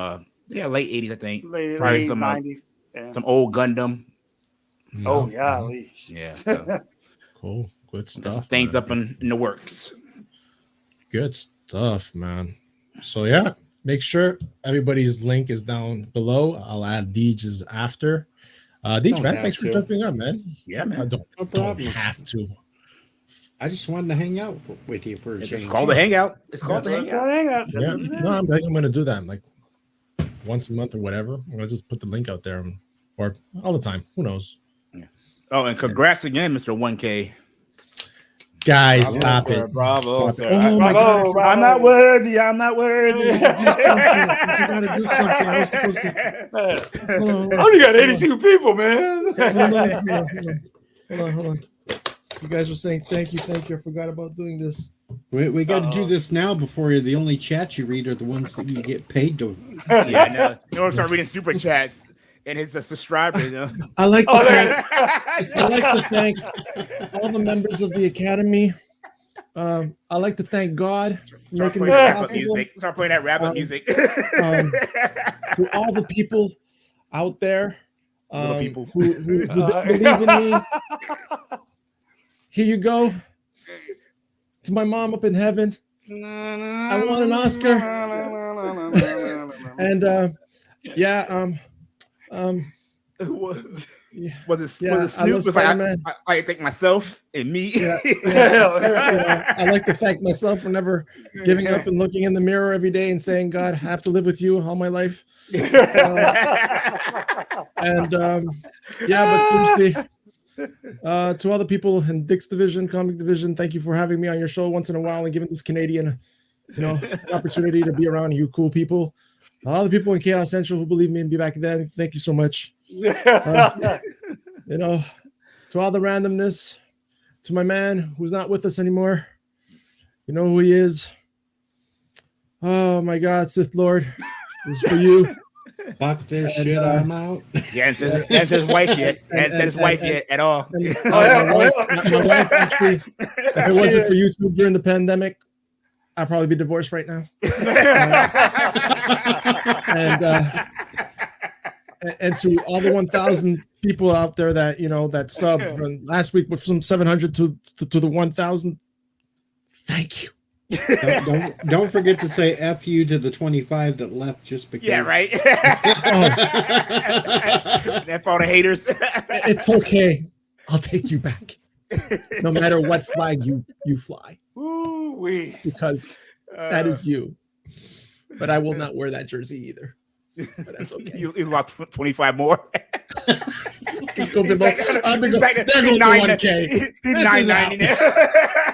late 80s, I think. Probably some 90s. Some old Gundam. Yeah. So. Cool. Good stuff. Things up in the works. Good stuff, man. So make sure everybody's link is down below. I'll add Deej's after. Deej, man, thanks for jumping up, man. Yeah, man. Don't have to. I just wanted to hang out with you for a change. It's called the hangout. Yeah. No, I'm going to do that like once a month or whatever. I'm going to just put the link out there or all the time. Who knows? Yeah. Oh, and congrats again, Mr. 1K. Guys, stop it. Bravo, sir. Oh my God. I'm not worthy. I'm not worthy. I gotta do something. I was supposed to. I only got 82 people, man. Hold on. You guys are saying thank you. I forgot about doing this. We got to do this now before the only chats you read are the ones that you get paid to. Yeah, I know. You want to start reading super chats. And his subscriber, I like to thank all the members of the Academy. I like to thank God for making this possible. Start playing that rap music. To all the people out there who believe in me. Here you go. To my mom up in heaven. I won an Oscar. And was it Snoop? I thank myself and me. I like to thank myself for never giving up and looking in the mirror every day and saying, God, I have to live with you all my life. But seriously, to all the people in Dick's division, comic division, thank you for having me on your show once in a while and giving this Canadian, an opportunity to be around you cool people. All the people in Chaos Central who believe me and be back then, thank you so much. To all the randomness, to my man who's not with us anymore. You know who he is. Oh my God, Sith Lord, this is for you. Fuck this shit, I'm out. Yeah, and said his wife yet. And said his wife yet at all. My wife actually, if it wasn't for YouTube during the pandemic, I'd probably be divorced right now. And to all the 1,000 people out there that that subbed from last week with from 700 to the 1,000, thank you. Don't forget to say F you to the 25 that left just because. Yeah, right. That for all the haters. It's okay. I'll take you back. No matter what flag you fly. Ooh-wee. Because that is you. But I will not wear that jersey either. But that's okay. You lost 25 more. He's back at 1K. He's 990 now.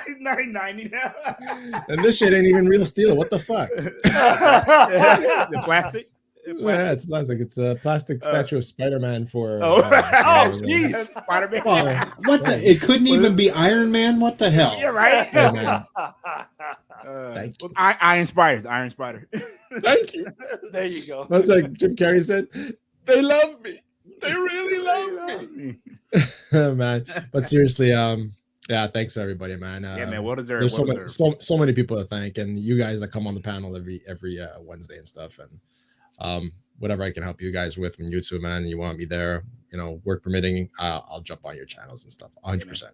He's 990 now. And this shit ain't even real steel. What the fuck? The plastic? Yeah, it's plastic. It's a plastic statue of Spider-Man for. Geez. Spider-Man. What the? It couldn't even be Iron Man. What the hell? You're right. Hey, man. Thank you. Iron Spider. Thank you. There you go. That's like Jim Carrey said. They love me. They really love me. Man, but seriously, yeah, thanks everybody, man. Yeah, man, well deserved. There's so many people to thank, and you guys that come on the panel every Wednesday and stuff, and whatever I can help you guys with from YouTube, man. You want me there, work permitting, I'll jump on your channels and stuff, 100%.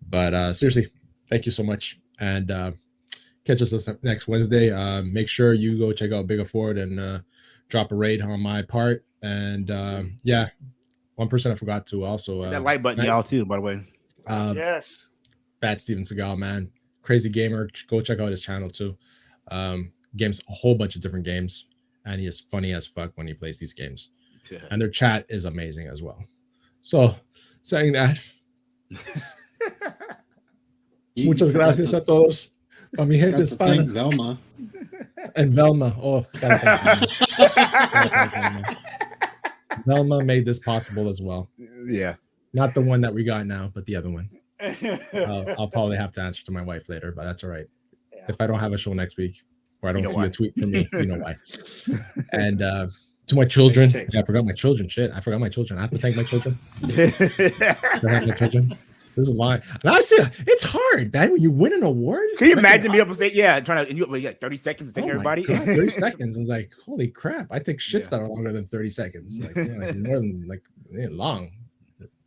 But seriously, thank you so much, and catch us this next Wednesday. Make sure you go check out Big Afford and drop a raid on my part. And yeah, one person I forgot to also that like button, y'all too, by the way. Yes, Bad Steven Seagal, man, crazy gamer. Go check out his channel too. Games a whole bunch of different games, and he is funny as fuck when he plays these games. Yeah. And their chat is amazing as well. So, saying that, muchas gracias a todos. A mi gente hispana. Velma. And Velma. Oh, Velma made this possible as well. Yeah. Not the one that we got now, but the other one. I'll probably have to answer to my wife later, but that's all right. Yeah. If I don't have a show next week, or I don't see a tweet from me, you know why. And to my children, I forgot my children. Shit, I forgot my children. I have to thank my children. This is a lie. And honestly, it's hard, man. When you win an award, can you imagine me up and say, trying to, and you like 30 seconds to thank everybody? God, 30 seconds. I was like, holy crap. I take shits that are longer than 30 seconds. Like, more than long.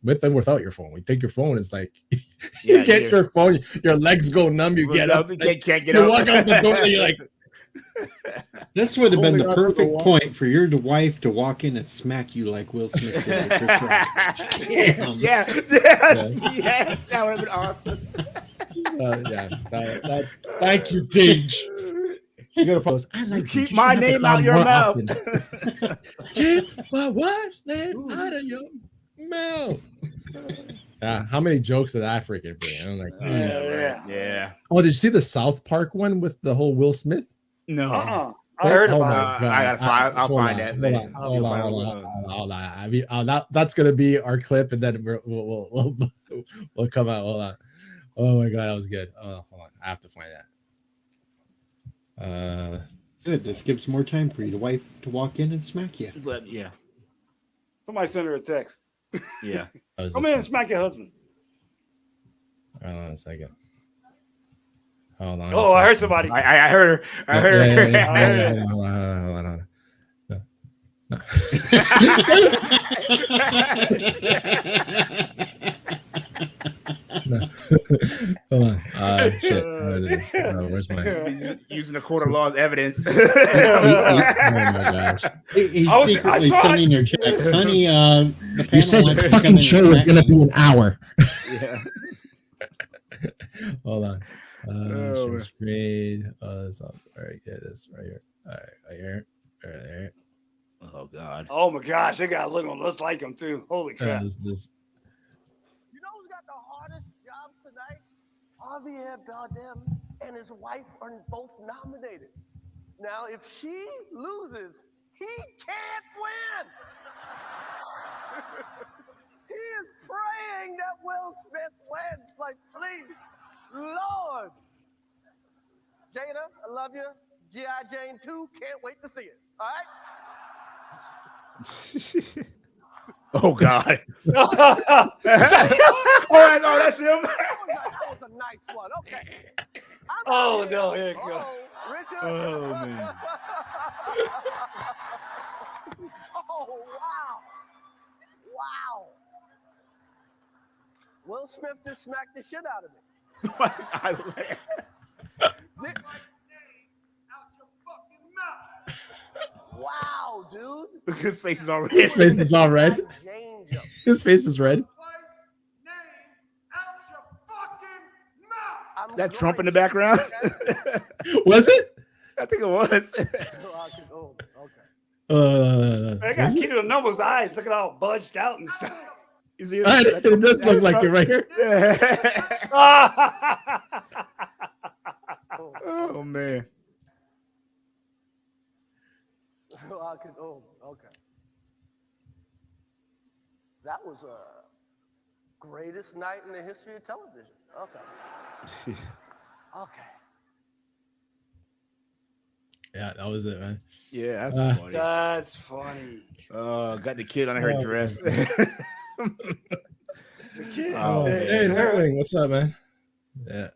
With and without your phone. We take your phone, it's like you get your phone, your legs go numb, you get up, you can't get you up. walk out the door, and you're like, this would have been the perfect point for your wife to walk in and smack you like Will Smith did with Chris Rock. Yes, that would have been awesome. That's thank you, Dinge. You gotta post. I like keep my name out your mouth. Keep my wife's name out of your mouth. How many jokes did I freaking bring? I'm like, yeah. Oh, did you see the South Park one with the whole Will Smith? No. I heard about it. I'll find that. Hold on. That's gonna be our clip, and then we'll come out. Hold on. Oh my god, that was good. Oh, hold on. I have to find that. Good. This gives more time for your wife to walk in and smack you. Yeah. Somebody send her a text. Yeah. Come in and smack your husband. Hold on a second. Hold on. Oh, I heard somebody. I heard her. I heard her. Hold on. No. Hold on. Shit. Where's my using the court of law as evidence? Oh my gosh. He's secretly sending your text. Honey, the you said your fucking show was gonna be an hour. Yeah. Hold on. Screen. Oh, that's all right. Yeah, this right here. All right here. Right there. Oh god. Oh my gosh, they got a look on just like him too. Holy crap. This. You know who's got the hardest job tonight? Javier Bardem and his wife are both nominated. Now, if she loses, he can't win. He is praying that Will Smith wins. Like, please, Lord. Jada, I love you. G.I. Jane 2, can't wait to see it. All right? Oh God! Oh, that's him. That was a nice one. Okay. Oh no! Here it goes. Richard. Oh man. Oh wow! Wow! Will Smith just smacked the shit out of me. Wow, dude. Look at his face is all red. His face is all red. His face is red. That Trump in the background? Was it? I think it was. I got Keto the Numbers' eyes looking all budged out and stuff. You see It does look like it right here. Oh man. Okay. That was a greatest night in the history of television. Okay. Okay. Yeah, that was it, man. Yeah, that's funny. That's funny. Got the kid on her dress. The kid. Hey, Nightwing, what's up, man? Yeah.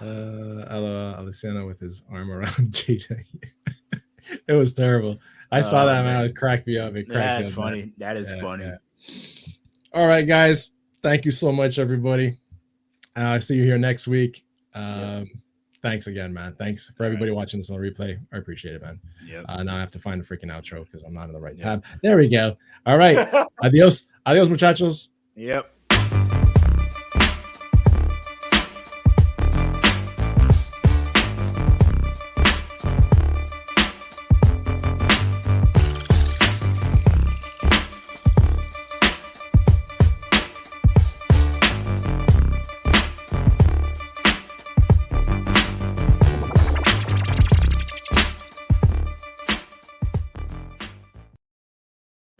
Alessandro with his arm around Jada. It was terrible. I saw that, man. It cracked me up. It cracked me up. Funny. Man. That is funny. Yeah. All right, guys. Thank you so much, everybody. I'll see you here next week. Thanks again, man. Thanks for everybody watching this on replay. I appreciate it, man. Yep. Now I have to find the freaking outro because I'm not in the right tab. There we go. All right. Adios, muchachos. Yep.